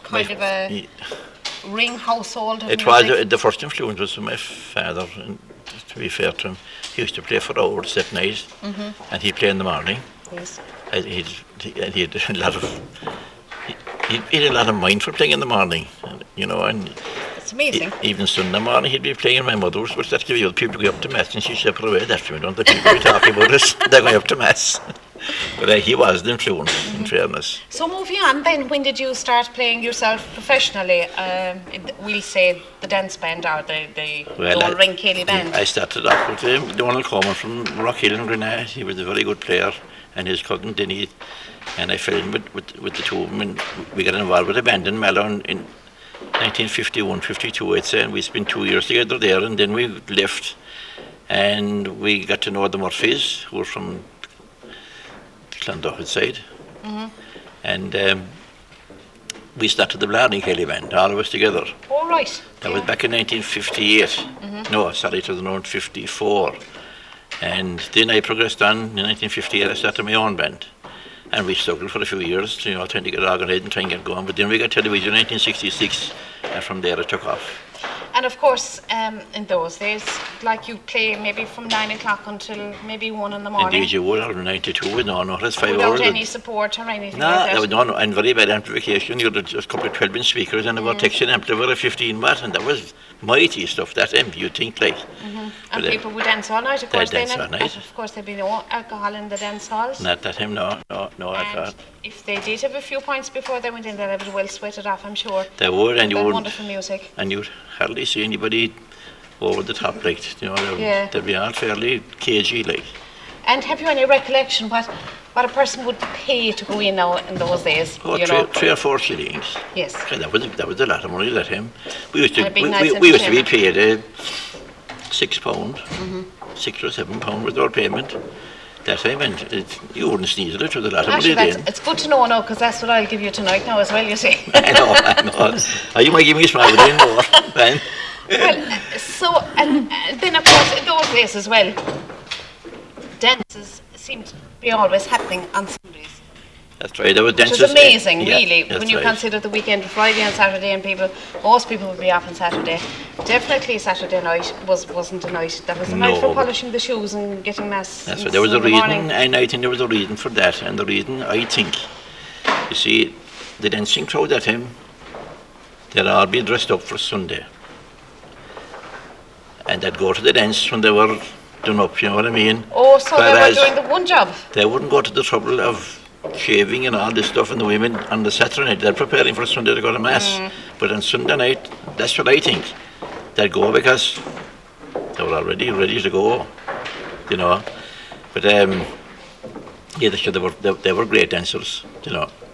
kind of a ring household? It was. The first influence was from my father, and to be fair to him, he used to play for hours at night, and he'd play in the morning. Yes. He had a lot of. He had a lot of mind for playing in the morning, you know, and it's amazing. Even Sunday morning he'd be playing in my mother's, which that give people go up to mass, and she'd say, "Put away that for me, don't the people be talking about us? They're going up to mass." But he was the influence, in fairness. So moving on, then, when did you start playing yourself professionally? We'll say the dance band or the Donal Ring Kelly band. I started off with Donal Coleman from Rockhill in Greenagh. He was a very good player, and his cousin Denny. And I fell in with the two of them, and we got involved with a band in Malone in 1951-52, I'd say, and we spent 2 years together there, and then we left, and we got to know the Murphys, who were from Clondalkin side, and we started the Blarney Kelly band, all of us together. All right. That was back in 1958. No, sorry, it was around 54. And then I progressed on. In 1958, I started my own band. And we struggled for a few years, you know, trying to get organised and trying to get going. But then we got television in 1966, and from there it took off. And of course, in those days, like you play maybe from 9 o'clock until maybe 1 in the morning. Indeed, you would, or 92, with no, that's 5 without hours. Without any support or anything like that? No, and very bad amplification. You had just a couple of 12-inch speakers and a vortexian amplifier of 15 watt, and that was mighty stuff, that amp, you'd think, like. And people would dance all night, of course. They'd dance all night. Of course, there'd be no alcohol in the dance halls. Not that him, no alcohol. If they did have a few points before they went in, they'd have it well sweated off, I'm sure. They would, and you would. Wonderful music. And you'd hardly see anybody over the top, like, you know, they'd be all fairly cagey, like. And have you any recollection what a person would pay to go in now in those days? Oh, you 3 or 4 shillings. Yes. That was a lot of money, that him. We used to be paid £6, £6 or £7 with our payment. That time, and you wouldn't sneeze at it, was a lot of money then. It's good to know now, because that's what I'll give you tonight now as well, you see. I know. You might give me a smile then more, then. Well, so, and then of course in those days as well, dances seemed to be always happening on Sundays. That's right, there were dances. Which is amazing, really, when you right. consider the weekend, Friday and Saturday, and most people would be off on Saturday. Definitely Saturday night wasn't a night. That was a night for polishing the shoes and getting mass. That's right, there was a reason, and I think there was a reason for that, and the reason, I think, you see, the dancing crowd at him, they'd all be dressed up for Sunday. And they'd go to the dance when they were done up, you know what I mean? Oh, so they were doing the one job? They wouldn't go to the trouble of shaving and all this stuff, and the women on the Saturday night, they're preparing for Sunday to go to Mass. But on Sunday night, that's what I think. They'd go because they were already ready to go, you know. But Yeah, they were great dancers,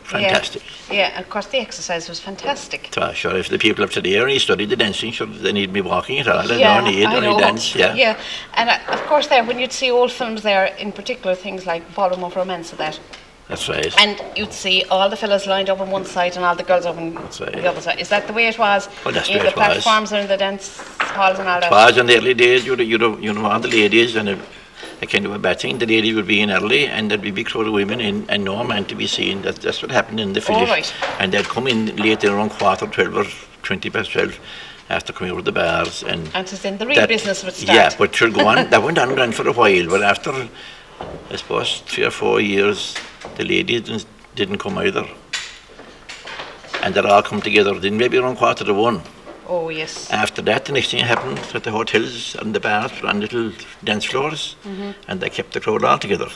fantastic. Yeah, and of course the exercise was fantastic. So, sure, if the people of today only studied the dancing, sure, they need me walking at all. They Yeah, don't need I only know. dance, yeah. Yeah, and of course there, when you'd see old films there, in particular things like Ballroom of Romance and that, That's right. and you'd see all the fellas lined up on one side and all the girls up on the other side. Is that the way it was? Well, that's the in way the it was. platforms and the dance halls and all It that? was in the early days, you'd all the ladies, and a kind of a batting, the lady would be in early, and there'd be a big crowd of women in, and no man to be seen. That's what happened in the finish. right. And they'd come in late, around 12:15 or 12:20 after coming over the bars. And so then the real business would start. Yeah, but sure, go on. That went on for a while, but after, I suppose, 3 or 4 years, the ladies didn't come either. And they'd all come together, then maybe around 1:15. Oh, yes. After that, the next thing happened at the hotels and the bars ran little dance floors, and they kept the crowd all together.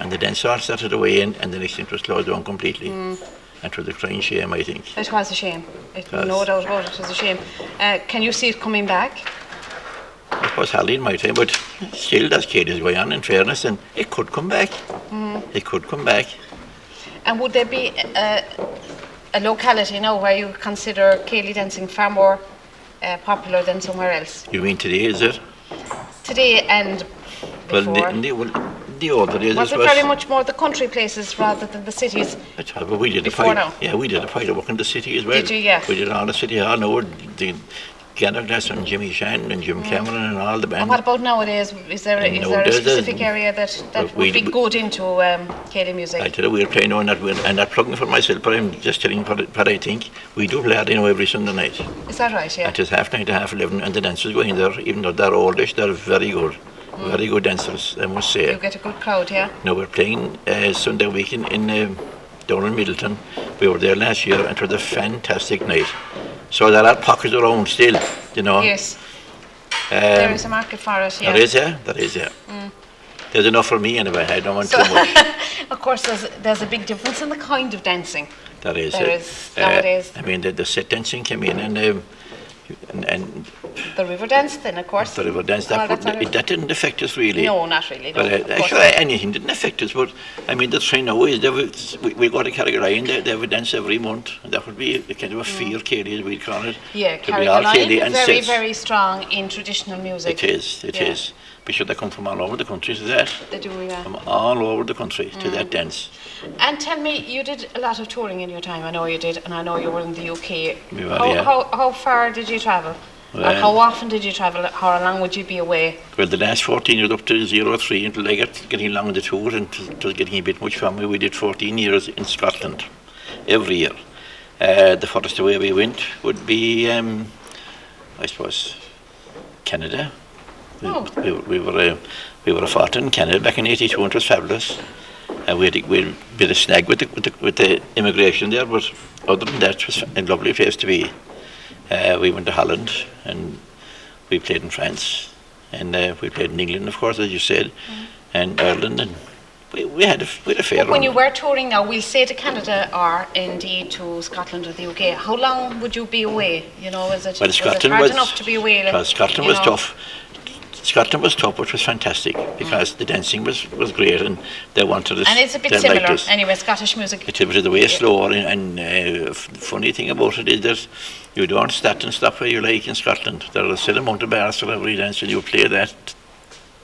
And the dance hall started away, and the next thing it was closed down completely. And it was a crying shame, I think. It was a shame. No doubt about it, it was a shame. Can you see it coming back? It was hardly in my time, but still, that's Katie's going on, in fairness, and it could come back. It could come back. And would there be a locality now where you consider Cayley dancing far more popular than somewhere else? You mean today, is it? Today and before? Well, the older days, was it very much more the country places rather than the cities? But we did before now? Yeah, we did a pile of work in the city as well. Did you, yeah? We did all the city hall. No, the Gallagher and Jimmy Shannon and Jim Cameron and all the band. And what about nowadays? Is there a specific area that would be good into Cayley music? I tell you, we're playing on that, and not plugging for myself, but I'm just telling what I think. We do play every Sunday night. Is that right, yeah? It is 9:30 to 11:30, and the dancers go in there, even though they're oldish, they're very good. Very good dancers, I must say. You get a good crowd, yeah? Now, we're playing Sunday weekend down in Middleton. We were there last year, and it was a fantastic night. So there are pockets around still, Yes. There is a market for it, yeah. There is, yeah. There's enough for me anyway, I don't want too much. Of course, there's a big difference in the kind of dancing. There is nowadays. I mean, the set dancing came in, and the river dance then, of course. The river dance, that didn't affect us really. No, not really. No, but actually, anything didn't affect us. But I mean, the trend now is we got a Carrigaline, they have a dance every month, and that would be a kind of a fear, Cayley, as we'd call it. Yeah, Carrigaline is very, very strong in traditional music. It is. But sure, they come from all over the country to that. They do, yeah. From all over the country to that dance. And tell me, you did a lot of touring in your time. I know you did, and I know you were in the UK. We were, yeah. How far did you travel? Or how often did you travel? How long would you be away? Well, the last 14 years up to 03 until I got getting along the tour and it was getting a bit much for me. We did 14 years in Scotland every year. The furthest away we went would be, I suppose, Canada. We were a fort in Canada back in '82, and it was fabulous. We had a bit of snag with the immigration there, but other than that, it was a lovely place to be. We went to Holland, and we played in France, and we played in England, of course, as you said, and Ireland, and we had a fair run. When you were touring now, we'll say to Canada or indeed to Scotland or the UK, how long would you be away? Was it hard enough to be away? Scotland was tough. Scotland was tough, but it was fantastic because the dancing was great, and they wanted us. And it's a bit similar, anyway, Scottish music. It was the way slower, and funny thing about it is that you don't start and stop where you like in Scotland. There are a set amount of bars for every dance, and you play that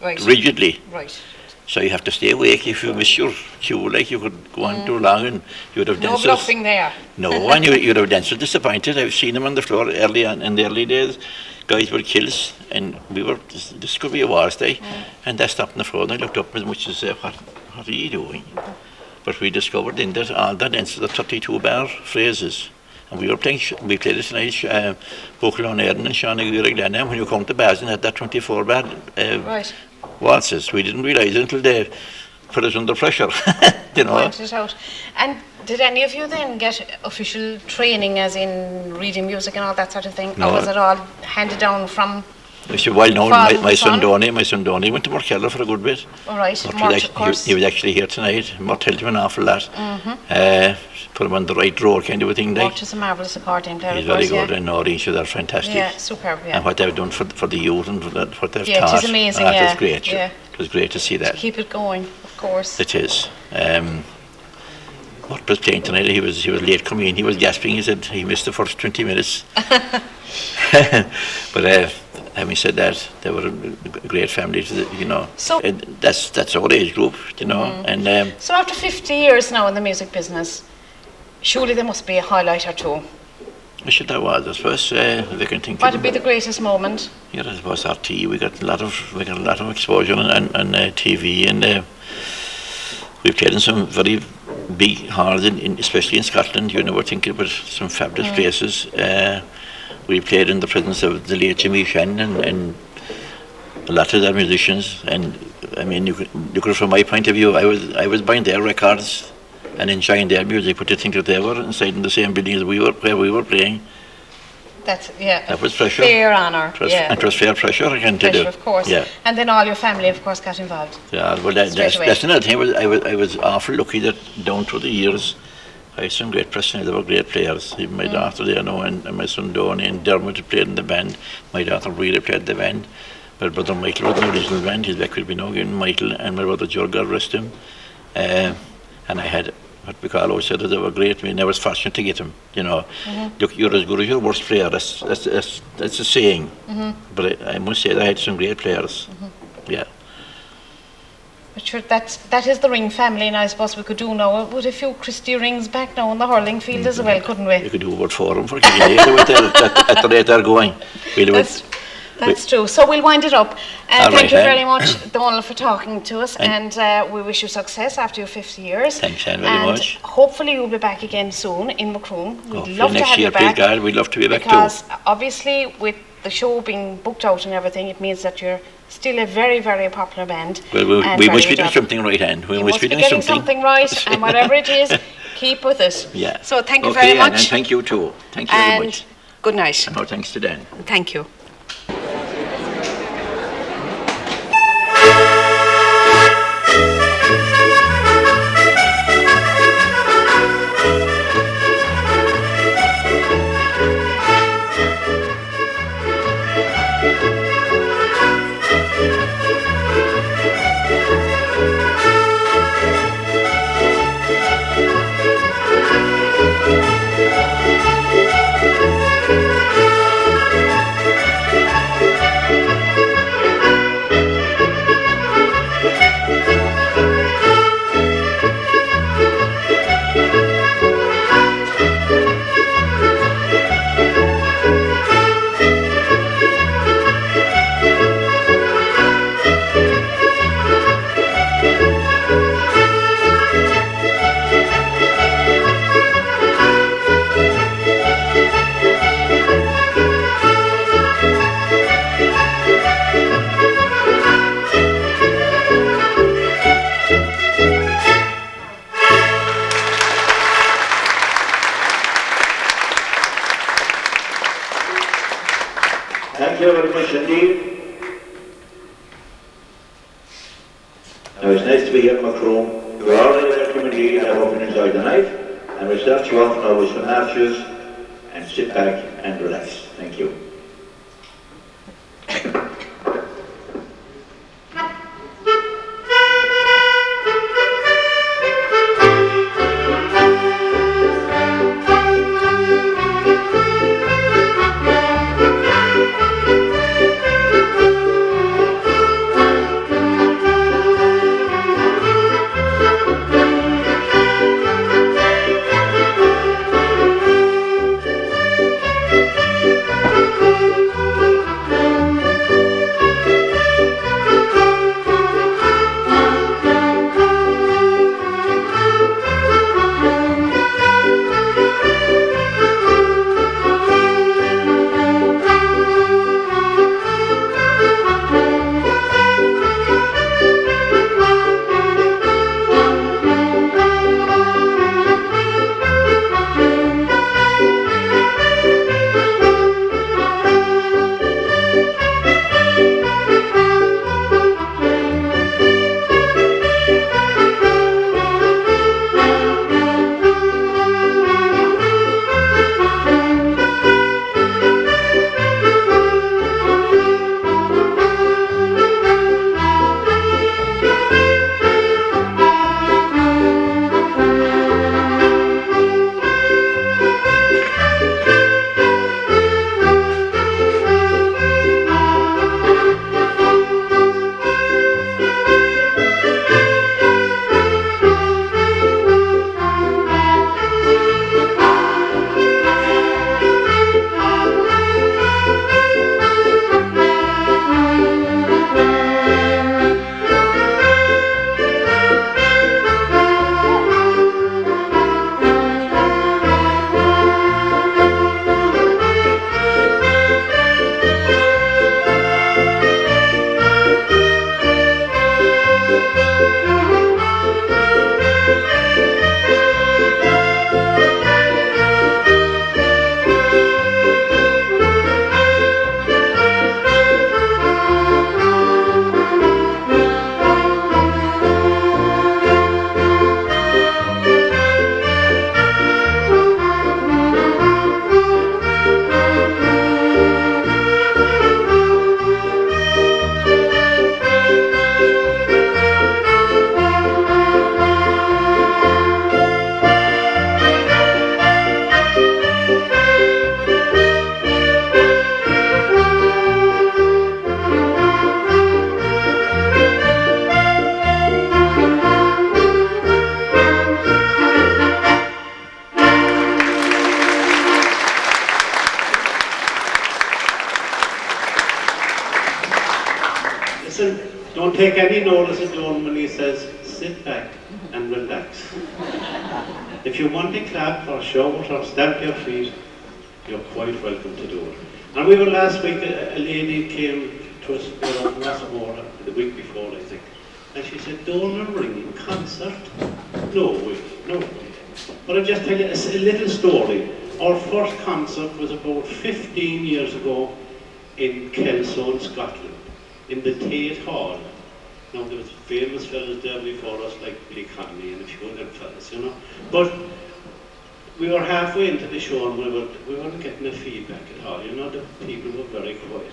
rigidly. Right. So you have to stay awake. If you miss your cue, like you could go on too long, and you would have dancers. No bluffing there. No, and you'd have dancers disappointed. I've seen them on the floor early on in the early days. Guys were kills, and this could be a Wars Day, and they stopped on the floor, and I looked up as much as what are you doing? But we discovered in that all the dances are 32 bar phrases, and we played it tonight, Buckle on Erden and Sean Glenn, when you come to bars and had that 24 bar waltzes. We didn't realise it until they put us under pressure, Pointed it out. And did any of you then get official training, as in reading music and all that sort of thing? No. Or was it all handed down from? Well, no, my son Donal went to Markella for a good bit. All right, Mort, of course. He was actually here tonight. Mort helped him an awful lot. Put him on the right road, kind of a thing. Mort is a marvellous accordion player. He's very good, and Noreen, they're fantastic. Yeah, superb, yeah. And what they've done for the youth and what they've taught. Yeah, it is amazing, It was great, yeah. It was great to see that. To keep it going, of course. It is. What was playing tonight? He was late coming in. He was gasping. He said he missed the first 20 minutes. But having said that, they were a great family. You know, So and that's our age group. You know, and So after 50 years now in the music business, surely there must be a highlight or two. I should there was. I suppose if I can think. What would be the greatest moment? Yeah, I suppose RT. We got a lot of exposure on TV, and we played in some very big halls, especially in Scotland. You know, we're thinking about some fabulous places. We played in the presence of the late Jimmy Shannon and a lot of their musicians. And I mean, you could, from my point of view, I was buying their records and enjoying their music, but to think that they were inside in the same building as where we were playing. That was pressure. Fair honour. And it was fair pressure, I can tell you. Of course. Yeah. And then all your family, of course, got involved. Yeah, well, that's another thing. I was awful lucky that down through the years, I had some great personnel. They were great players. Even my daughter there now, and my son Donal and Dermot played in the band. My daughter really played in the band. My brother Michael was in the original band. He's back with me now again, Michael, and my brother George, God rest him. And I had what we call always said that they were great. I mean, I was fortunate to get them. You know, look, you're as good as your worst player. That's a saying. But I must say that I had some great players. Yeah. But sure, that is the Ring family, and I suppose we could do now with a few Christie Rings back now on the hurling field as well, couldn't we? We could do about 4 of them for Kilkenny at the rate they're going. That's true. So we'll wind it up. Thank you very much, Donal, for talking to us, and we wish you success after your 50 years. Thanks, Anne, very much. Hopefully you'll be back again soon in Macroom. We'd love to have you back. Next year, we'd love to be back too. Because obviously with the show being booked out and everything, it means that you're still a very, very popular band. Well, we must be doing something right, Anne. We must be doing something right, and whatever it is, keep with it. Yeah. So thank you very much. And thank you too. Thank you very much. Good night. And thanks to Dan. Thank you. Thank you very much indeed. Now it's nice to be here at Macroom. You're all very welcome indeed. I hope you enjoyed the night. And we'll start you off now with some marches and sit back and relax. Thank you. take any notice of Donal when he says, sit back and relax. If you want to clap or shout or stamp your feet, you're quite welcome to do it. And we were last week, a lady came to us around Westmore, the week before I think, and she said, Donal ringing concert? No way, no way. But I'll just tell you a little story. Our first concert was about 15 years ago in Kelso in Scotland, in the Tate Hall. Now there was famous fellas there before us like Billy Connolly and a few other fellas, you know. But we were halfway into the show and we weren't getting a feedback at all, you know, the people were very quiet.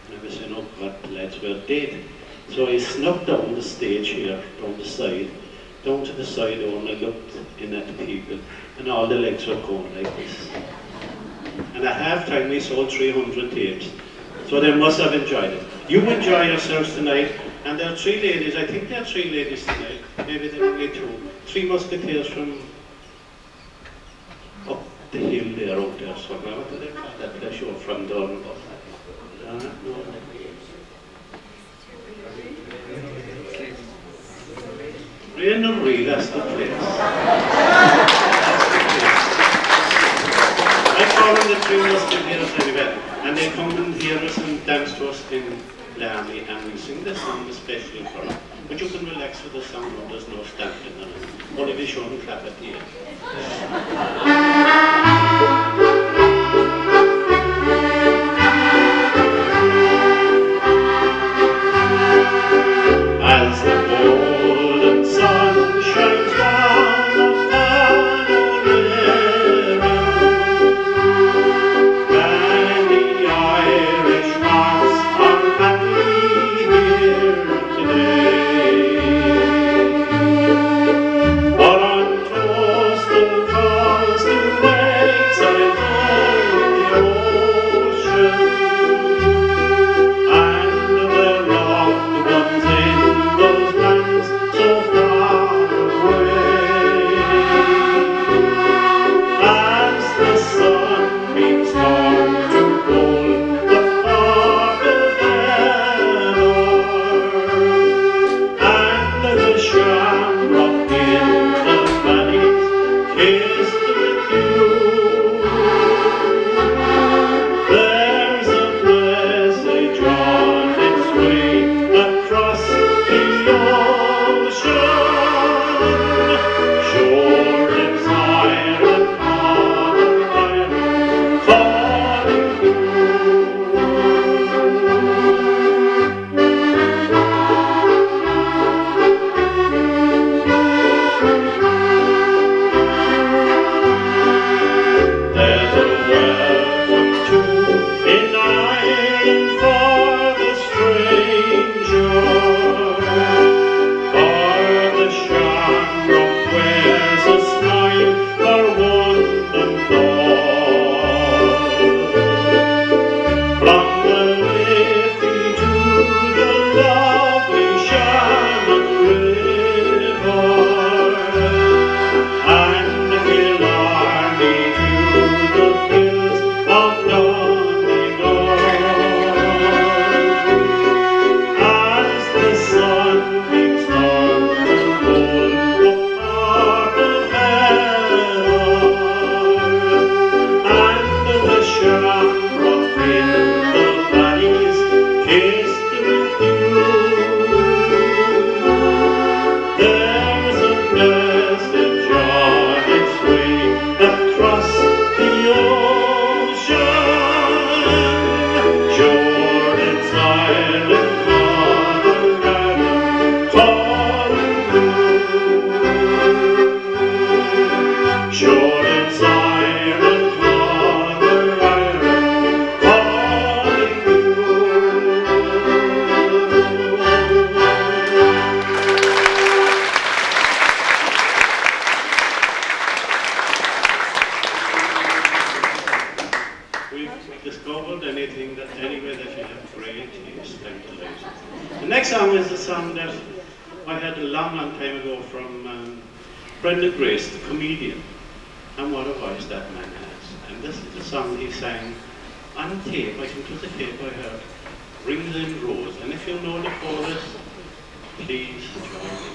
And I was saying, oh God, lads, we're dead. So I snuck down the stage here, down the side, down to the side door, and I looked in at the people, and all the legs were going like this. And at half time we sold 300 tapes, so they must have enjoyed it. You enjoy yourselves tonight, and there are three ladies, I think there are three ladies tonight, maybe there are only two, three musketeers from up the hill there, out there somewhere. What do they call that place you're from down? No. Rain and Ree, that's the place. I call them the three musketeers anyway, and they come and hear us and dance to us in Blarney, and we sing this song especially for them. But you can relax with the song, no, there's no stamping on it. Only be sure and clap at the end. As the golden sun shines down upon O'Leary, and the Irish hearts are happy here today. But on toast the calls to waves and the ocean, and the loved ones in those lands so far away. As the sunbeams start to gold the purple heather, and the shamrock in the valleys kissed with dew, there's a message on its way across the ocean. Sure it's Ireland, Mother Ireland, calling you. There's a welcome to in Ireland for the stranger, for the shamrock wears a smile for one and all. From the Liffey to the lovely Shannon River, and Killarney to the hills of Donegal. As the sunbeams start to gold the purple heather, and the shamrock in the valleys kissed with dew, there's a message on its way across the ocean. Sure it's Ireland, Mother Ireland, calling you. Sure it's Ireland, Mother Ireland, calling you. We've discovered anyway that you have great taste and delight. The next song is a song that I had a long time ago from Brendan Grace, the comedian. And what a voice that man has. And this is a song he sang on tape, I think it was a tape I heard, Rings and Rose. And if you know the chorus, Please join me.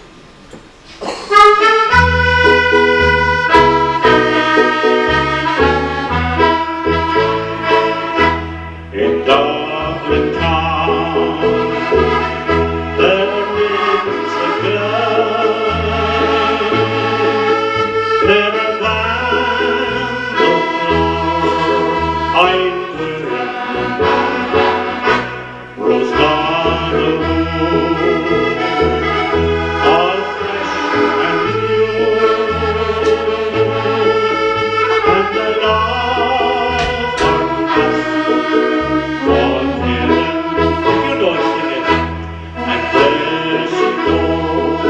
In Dublin town there is a girl, little band of flowers I'm wearing, rose garden all fresh and new, and the love all hidden, if you don't sing it, and there she goes,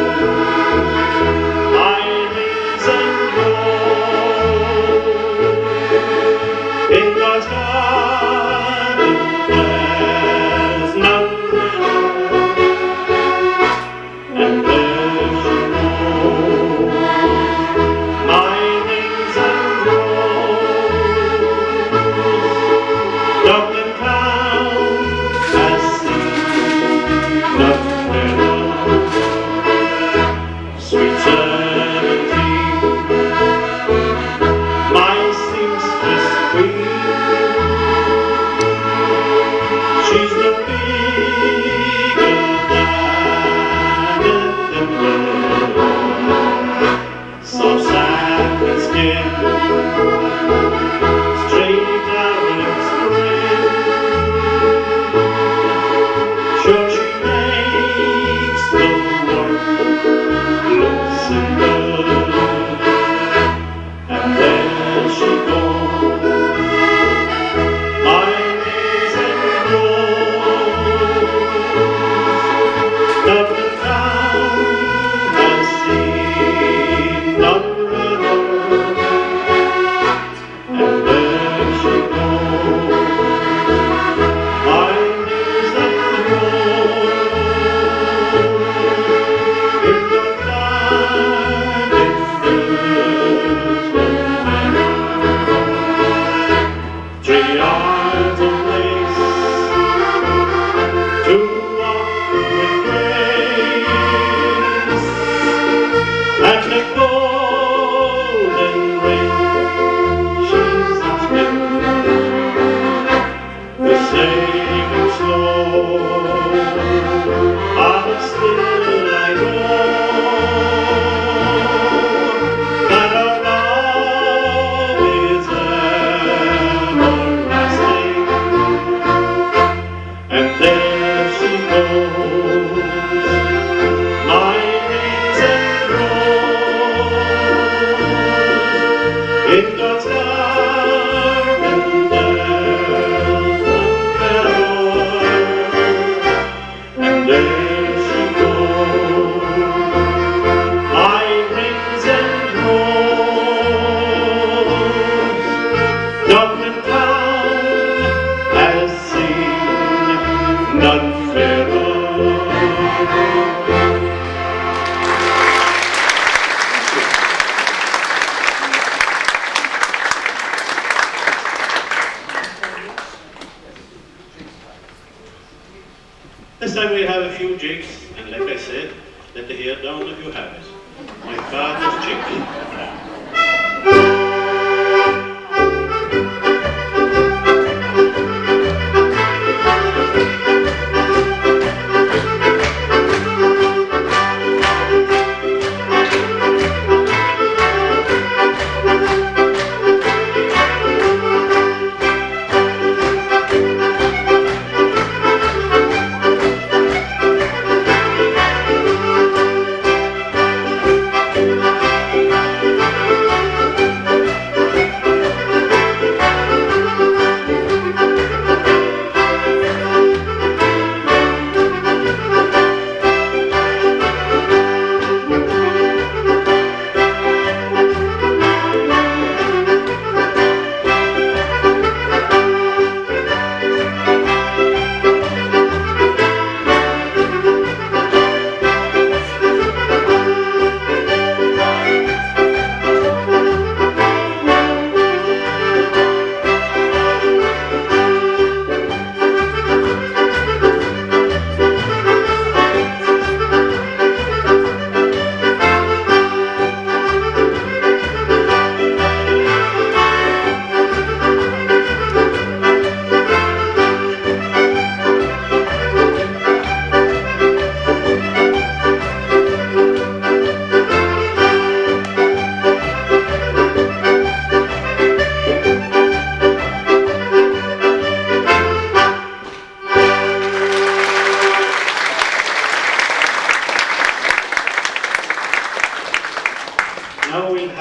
eyelids and gold, in God's garden there's none better, and there she goes, eyelids and gold, Dublin town has seen none better. Sweet 17, my seamstress queen, she's no bigger than a thimble, so sad and skin, straight out its grin. Sure she makes the work look simple, and there she goes, eyes and rose, Dublin town has seen none better, and there she goes, eyes and rose, in the garden there's no better. 3 yards of lace to walk with grace, and a golden ring she's spent, the sailing slow, ah, still I know that our love is everlasting, and there she goes, eyes and rose, in God's garden there's none better, and there she goes, my rings and rose, Dublin town has seen none fairer. This time we have a few jigs, and like I said, let the hair down if you have it. My father's jig.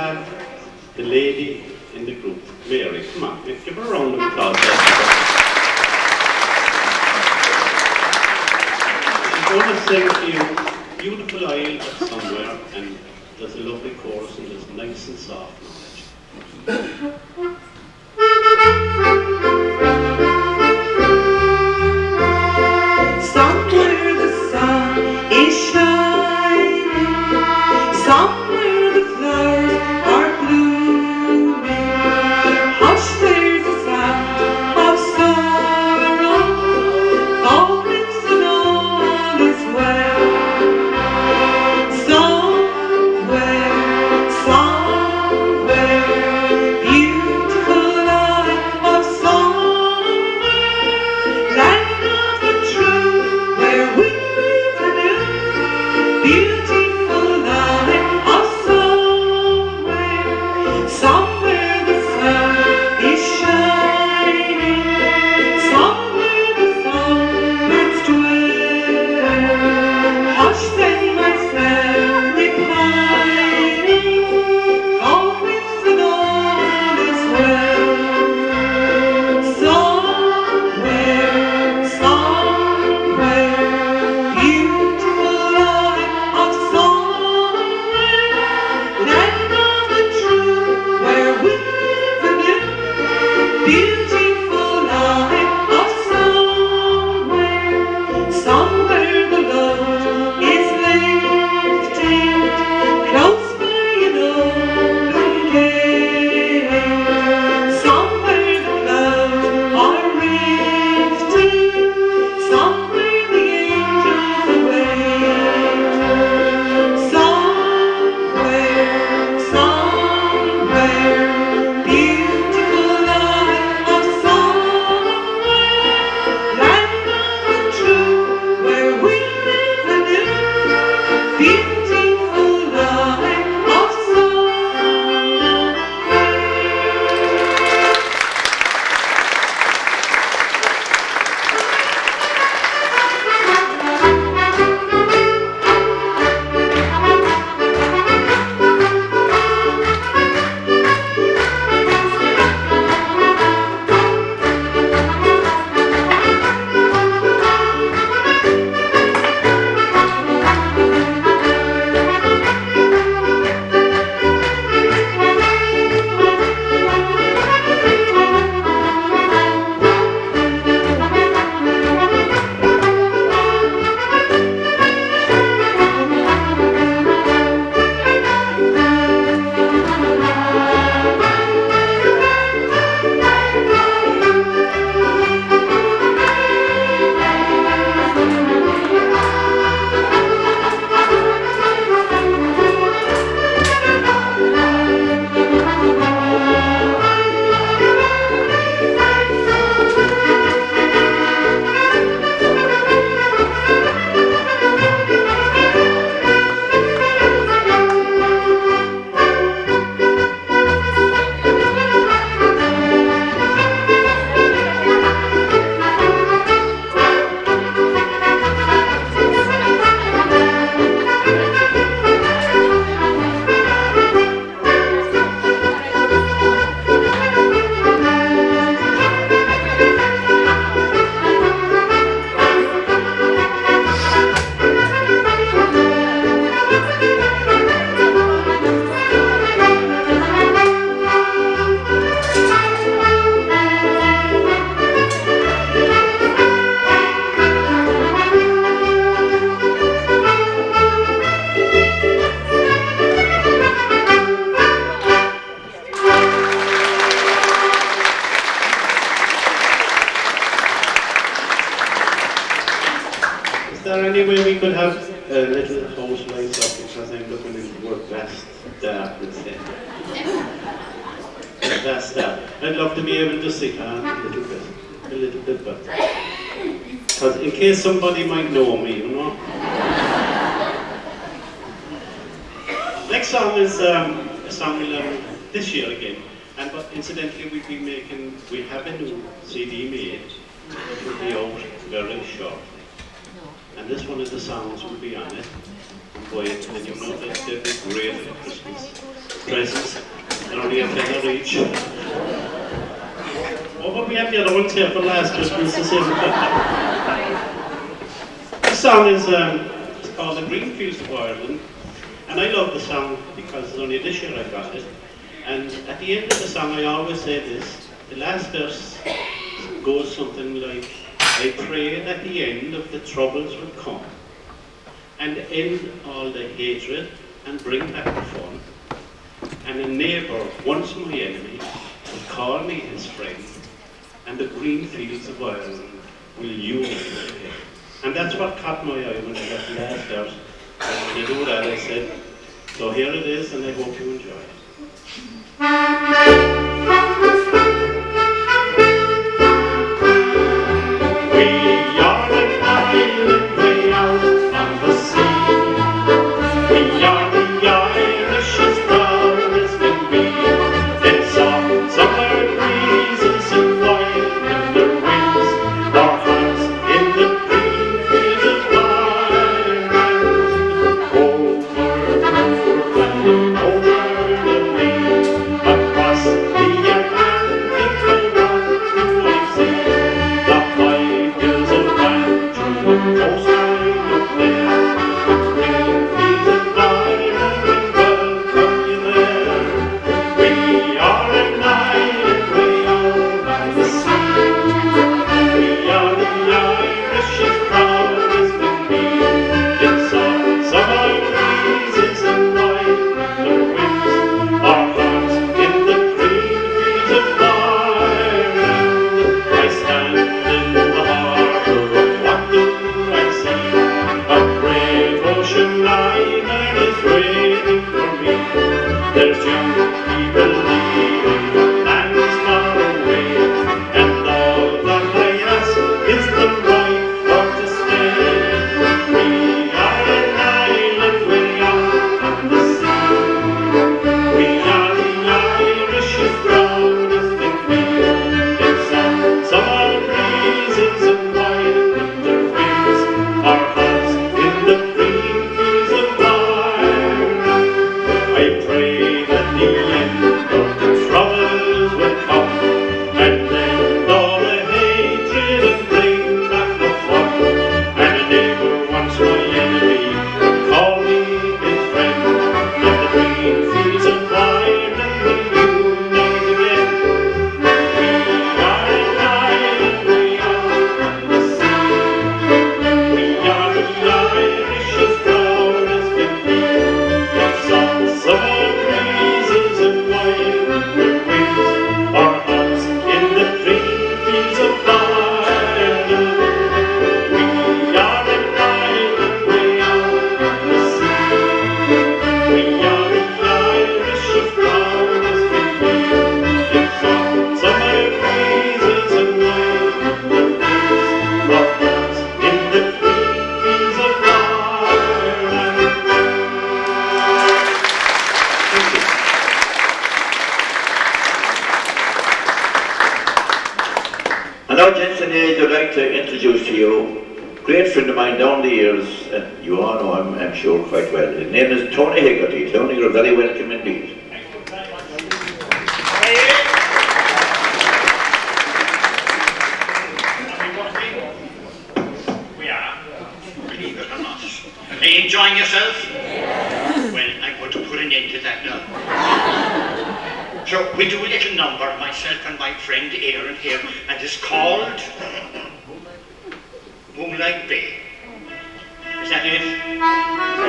have the lady in the group, Mary. Come on, give her a round of applause. She's going to sing to you Beautiful Isle of Somewhere, and there's a lovely chorus and it's nice and soft. Somewhere the sun is shining, somewhere the flowers are blooming. Hush, there's a sound of sorrow, all is and all is well. Somewhere, beautiful light of somewhere, land of the true, where we live anew. Beautiful light of somewhere the sun is shining, somewhere the songbirds dwell. Hush then, my family pining, all is and all is well. Somewhere, beautiful light of somewhere, land of the true, where we live anew. Beautiful light of somewhere the load is lifted, close by an open gate. Somewhere the clouds are rifted, somewhere the angels await. Somewhere, beautiful light of somewhere, land of the true, where we live anew. Beautiful light of there any way we could have a little house lights up, because I'm looking into work vast dark instead. Vast dark. I'd love to be able to sit on a little bit, but because in case somebody might know me, you know. Next song is a song we learned this year again, and but incidentally we have a new CD made that will be out very shortly. And this one of the songs will be on it. And boy, and you know that they'll be great at Christmas. dresses. They're only a tenner each. Oh, but we have the other ones here for last Christmas, the same thing. This song is it's called The Green Fields of Ireland, and I love the song because it's only this year I got it. And at the end of the song I always say this, the last verse goes something like, I pray that the end of the troubles will come and end all the hatred and bring back the fun. And a neighbour, once my enemy, will call me his friend, and the green fields of Ireland will unite again. And that's what caught my eye when I got the last verse. And when I do that, I said, so here it is, and I hope you enjoy it. We are an island way out on the sea. We are the Irish as proud as can be. It's on summer breezes and wild winter winds, our hearts in the green fields of Ireland. Over the lea, across the Atlantic, go on to I see. The high hills of Banff through the coastline of there, the green fields of Ireland will welcome you there. We are an island way out by the sea. We are the Irish as proud as can be. It's on summer breezes and wild winter winds, our hearts in the green fields of Ireland. I stand in the harbour, what do I see? A brave ocean liner is waiting for me. There's young people leaving lands far away, and all that I ask is the right for to stay. We are an island way out on the sea. We are the Irish as proud as can be. It's on summer breezes and wild winter winds, our hearts in the green fields of Ireland. I pray that the end of the troubles will come and end all the hatred and bring back the fun. And a neighbour once my enemy will call me his friend, and the green fields of Ireland will unite again. We are an island way out on the sea. We are the Irish as proud as can be. It's on summer breezes and wild winter winds, our hearts in the green fields of Ireland. We are an island way out on the sea. We are the Irish as proud as can be. It's on summer breezes and wild winter winds, our hearts in the green fields of Ireland. Thank you. And now, gents and ladies, I'd like to introduce to you a great friend of mine down the years, and you all know him, I'm sure, quite well. His name is Tony Hegarty. Tony, you're very welcome indeed. We are, believe it or not. Are you enjoying yourself? Well, I'm going to put an end to that now. So we do a little number, myself and my friend Aaron here, and it's called Moonlight Bay. Is that it?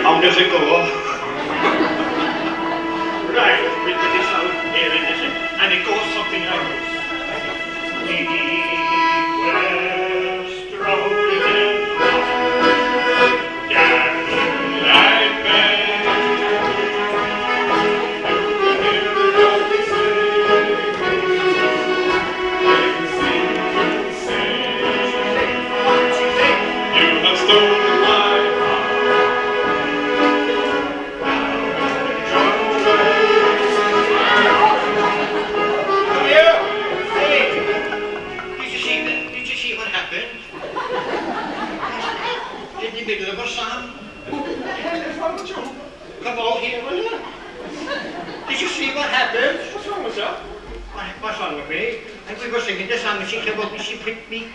How does it go? Right, we'll put this out here in this, and it goes something like this. We were strolling down Moonlight Bay. What's wrong with that? What's wrong with me? And we were singing the song and she came up and she pricked me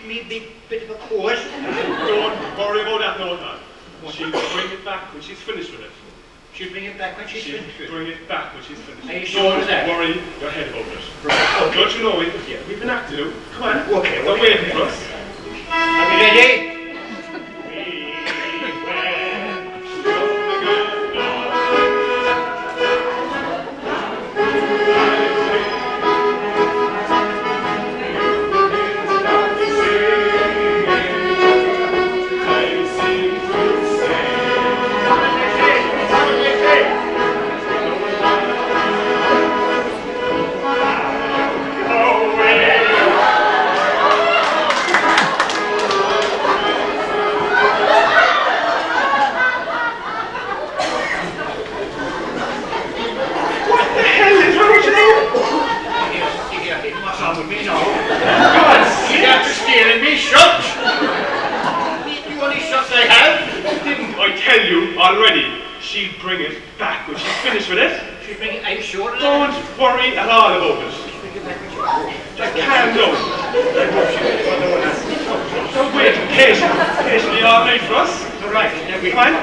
bit of a chorus. Don't worry about that, no, man. She'll bring it back when she's finished with it. She'll bring it back when she's finished with it? Bring it back when she's finished. Are you sure of that? Don't worry your head about it. Right. Don't you know it? Yeah, we've an act to do. Come on. Okay. They're waiting for us. Are we ready? Already, she'll bring it back when she's finished with it. She'll bring it, are you sure of that? Don't worry at all about it. Just calm down. Don't wait patiently all night for us. All right, come on.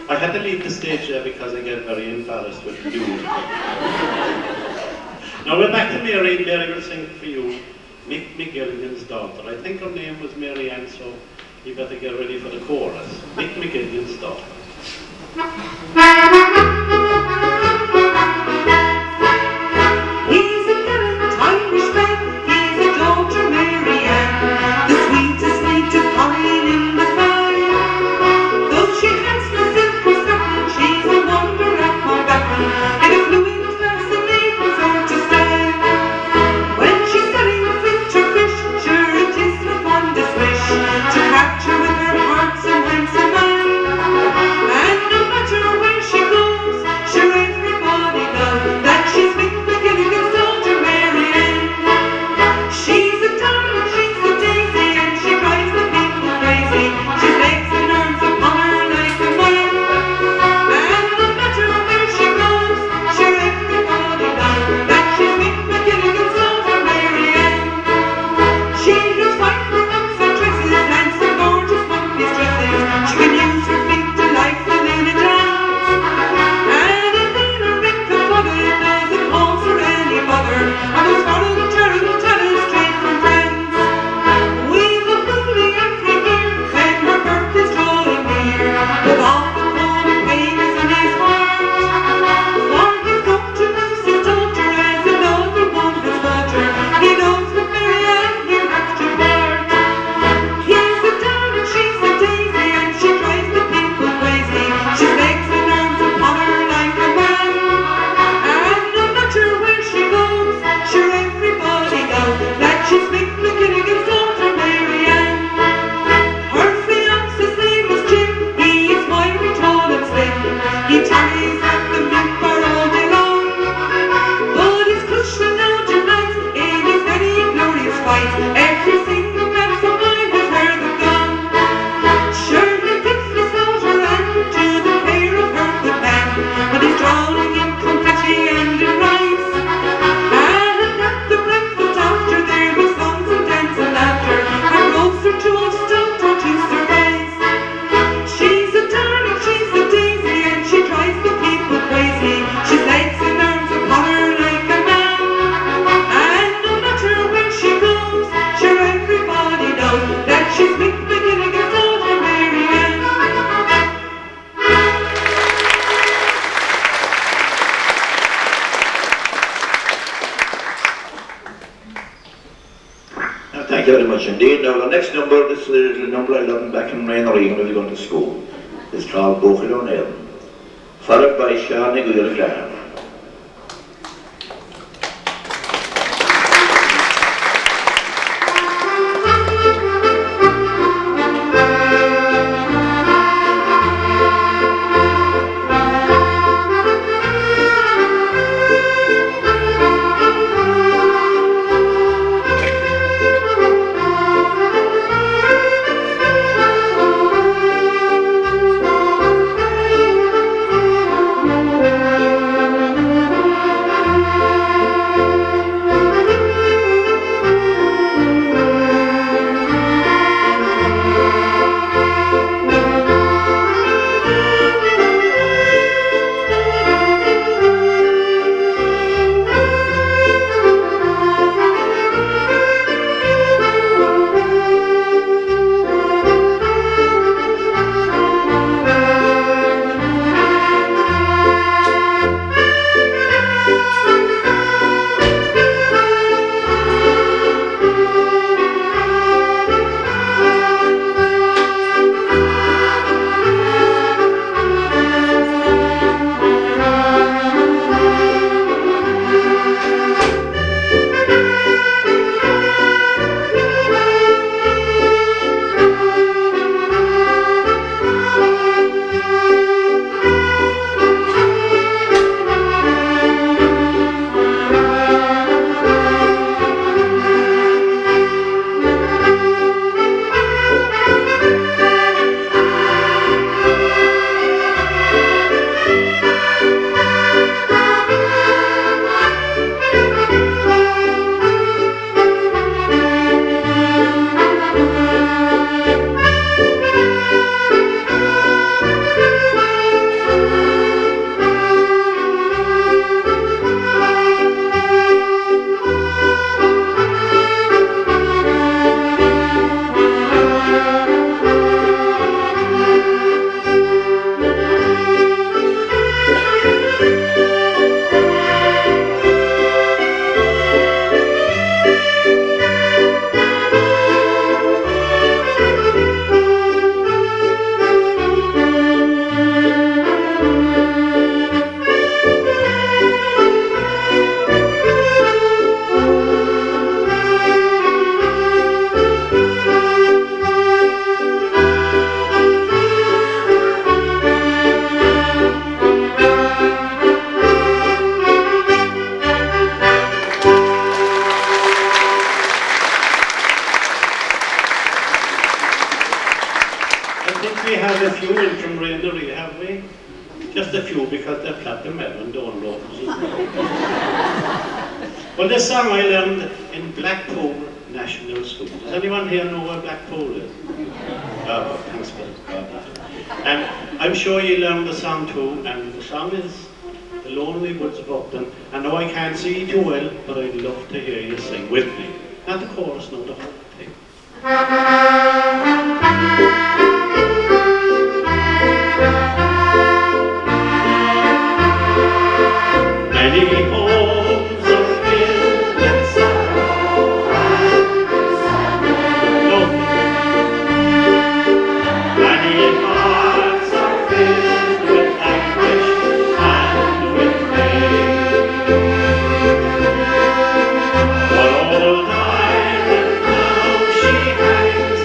I had to leave the stage there because I get very embarrassed with you. Now we're back to Mary. Mary will sing for you Mick McGilligan's daughter. I think her name was Mary Ann, so you better get ready for the chorus. Mick McGilligan's daughter. He's a gallant Irish man, he's a daughter Mary Ann, the sweetest, neatest pine in the fire. Though she has no silk or satin, she's a wonder at my baton, in a fluid fascinating sort of style. When she's selling filter fish, sure it is her fondest wish to capture with her heart some handsome man. And no matter where she goes, sure everybody knows that she's Mick McGilligan's daughter Mary Ann. She's a darling, she's a daisy, and she drives the people crazy. She's legs and arms upon her like a man. And no matter where she goes, sure everybody knows that she's Mick McGilligan's daughter Mary Ann. She knows white frocks and dresses and some gorgeous one-piece dresses. She can use her feet delightfully in a dance. And a little Rick of mother doesn't cause her any bother, and those foreign terrible tellers straight from France. We've a bully every year when her birth is drawing near, with all the falling pains in his heart. For he's got to lose his daughter as another one has fought her. He knows with Mary Ann he'll have to part. He's a darling, she's a daisy, and she drives the people crazy. She's legs and arms upon her like a man. And no matter where she goes, sure everybody knows that she's Mick McGilligan's daughter Mary Ann. Her fiance's name is Jim, he is wiry, tall and slim. He tarries at the milk bar all day long, but he's cushioned out tonight in his very glorious fight. Every single man from mine has heard them gone. Sure he gives his daughter and to the care of her good man, but he's drowning in confetti and in rice. And at the breakfast after there be songs and dance and laughter, and roast her to a stout or to surprise. She's a darling, she's a daisy, and she drives the people crazy. She's legs and arms upon her like a man. And no matter where she goes, sure everybody knows that she's Mick McGilligan's daughter Mary Ann. Thank you very much indeed. Now the next number, this is a little number I learned back in Rainering when we were going to school. It's called Bochel O'Neill, followed by Sean Iguil Graham. Thank think we have a few in from Rainery, have we? Just a few because they're Platinum Melon, don't know. Well, this song I learned in Blackpool National School. Does anyone here know where Blackpool is? Oh, thanks for that. I'm sure you learned the song too, and the song is The Lonely Woods of Upton. I know I can't see too well, but I'd love to hear you sing with me. Not the chorus, no, the whole thing. Many homes are filled with sorrow and sadness. Many hearts are filled with anguish and with pain. But old Ireland now she hangs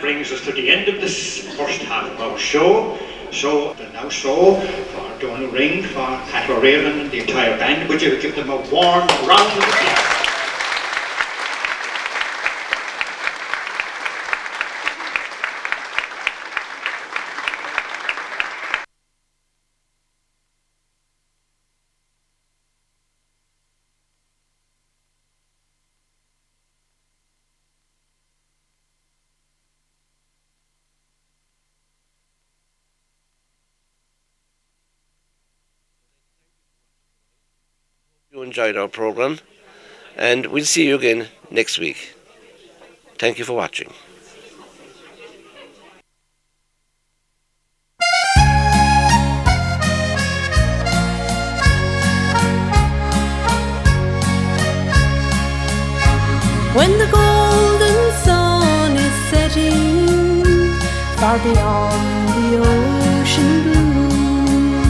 brings us to the end of this first half of our show. So, and now for Donal Ring, for Pat O'Reilly and the entire band, would you give them a warm round of applause? You enjoyed our program, and we'll see you again next week. Thank you for watching. When the golden sun is setting far beyond the ocean blue,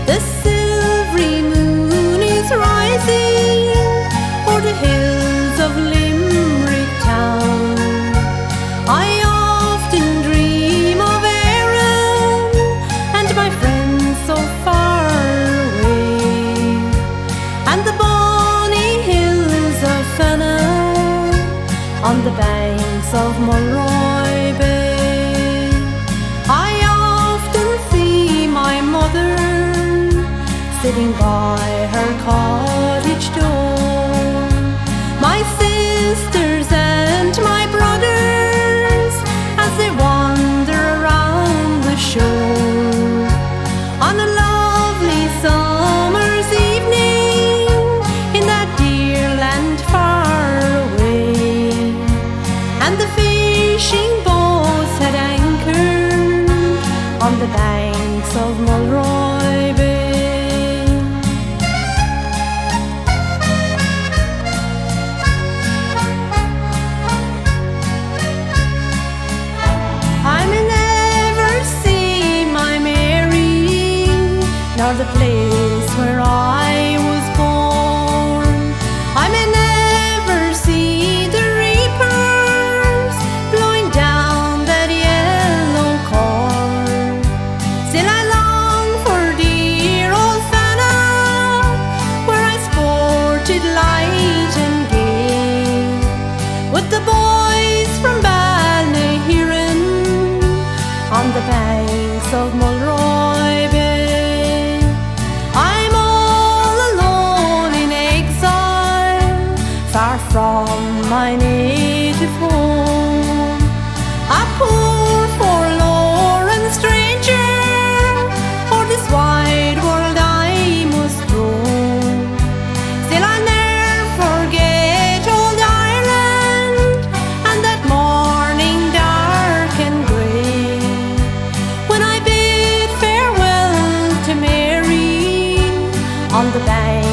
the silvery moon is rising o'er the hills of Limerick town. I often dream of Erin and my friends so far away, and the bonny hills of Fenna on the banks of Mulroy Bay. I often see my mother sitting by her cottage door, my sisters and my brothers as they wander around the shore. On a lovely summer's evening in that dear land far away, and the fishing boats had anchored on the banks of Mulroy Bay. I may never see my Mary, nor the place where I was born. I may never see the reapers blowing down that yellow corn. Still I long for dear old Fenna, where I sported light and gay with the boys from Balnahearan on the banks of Mulroy Bay. I'm all alone in exile, far from my native home, a poor forlorn stranger, o'er this wide world I must roam. Still I'll ne'er forget old Ireland and that morning dark and grey, when I bid farewell to Mary on the bank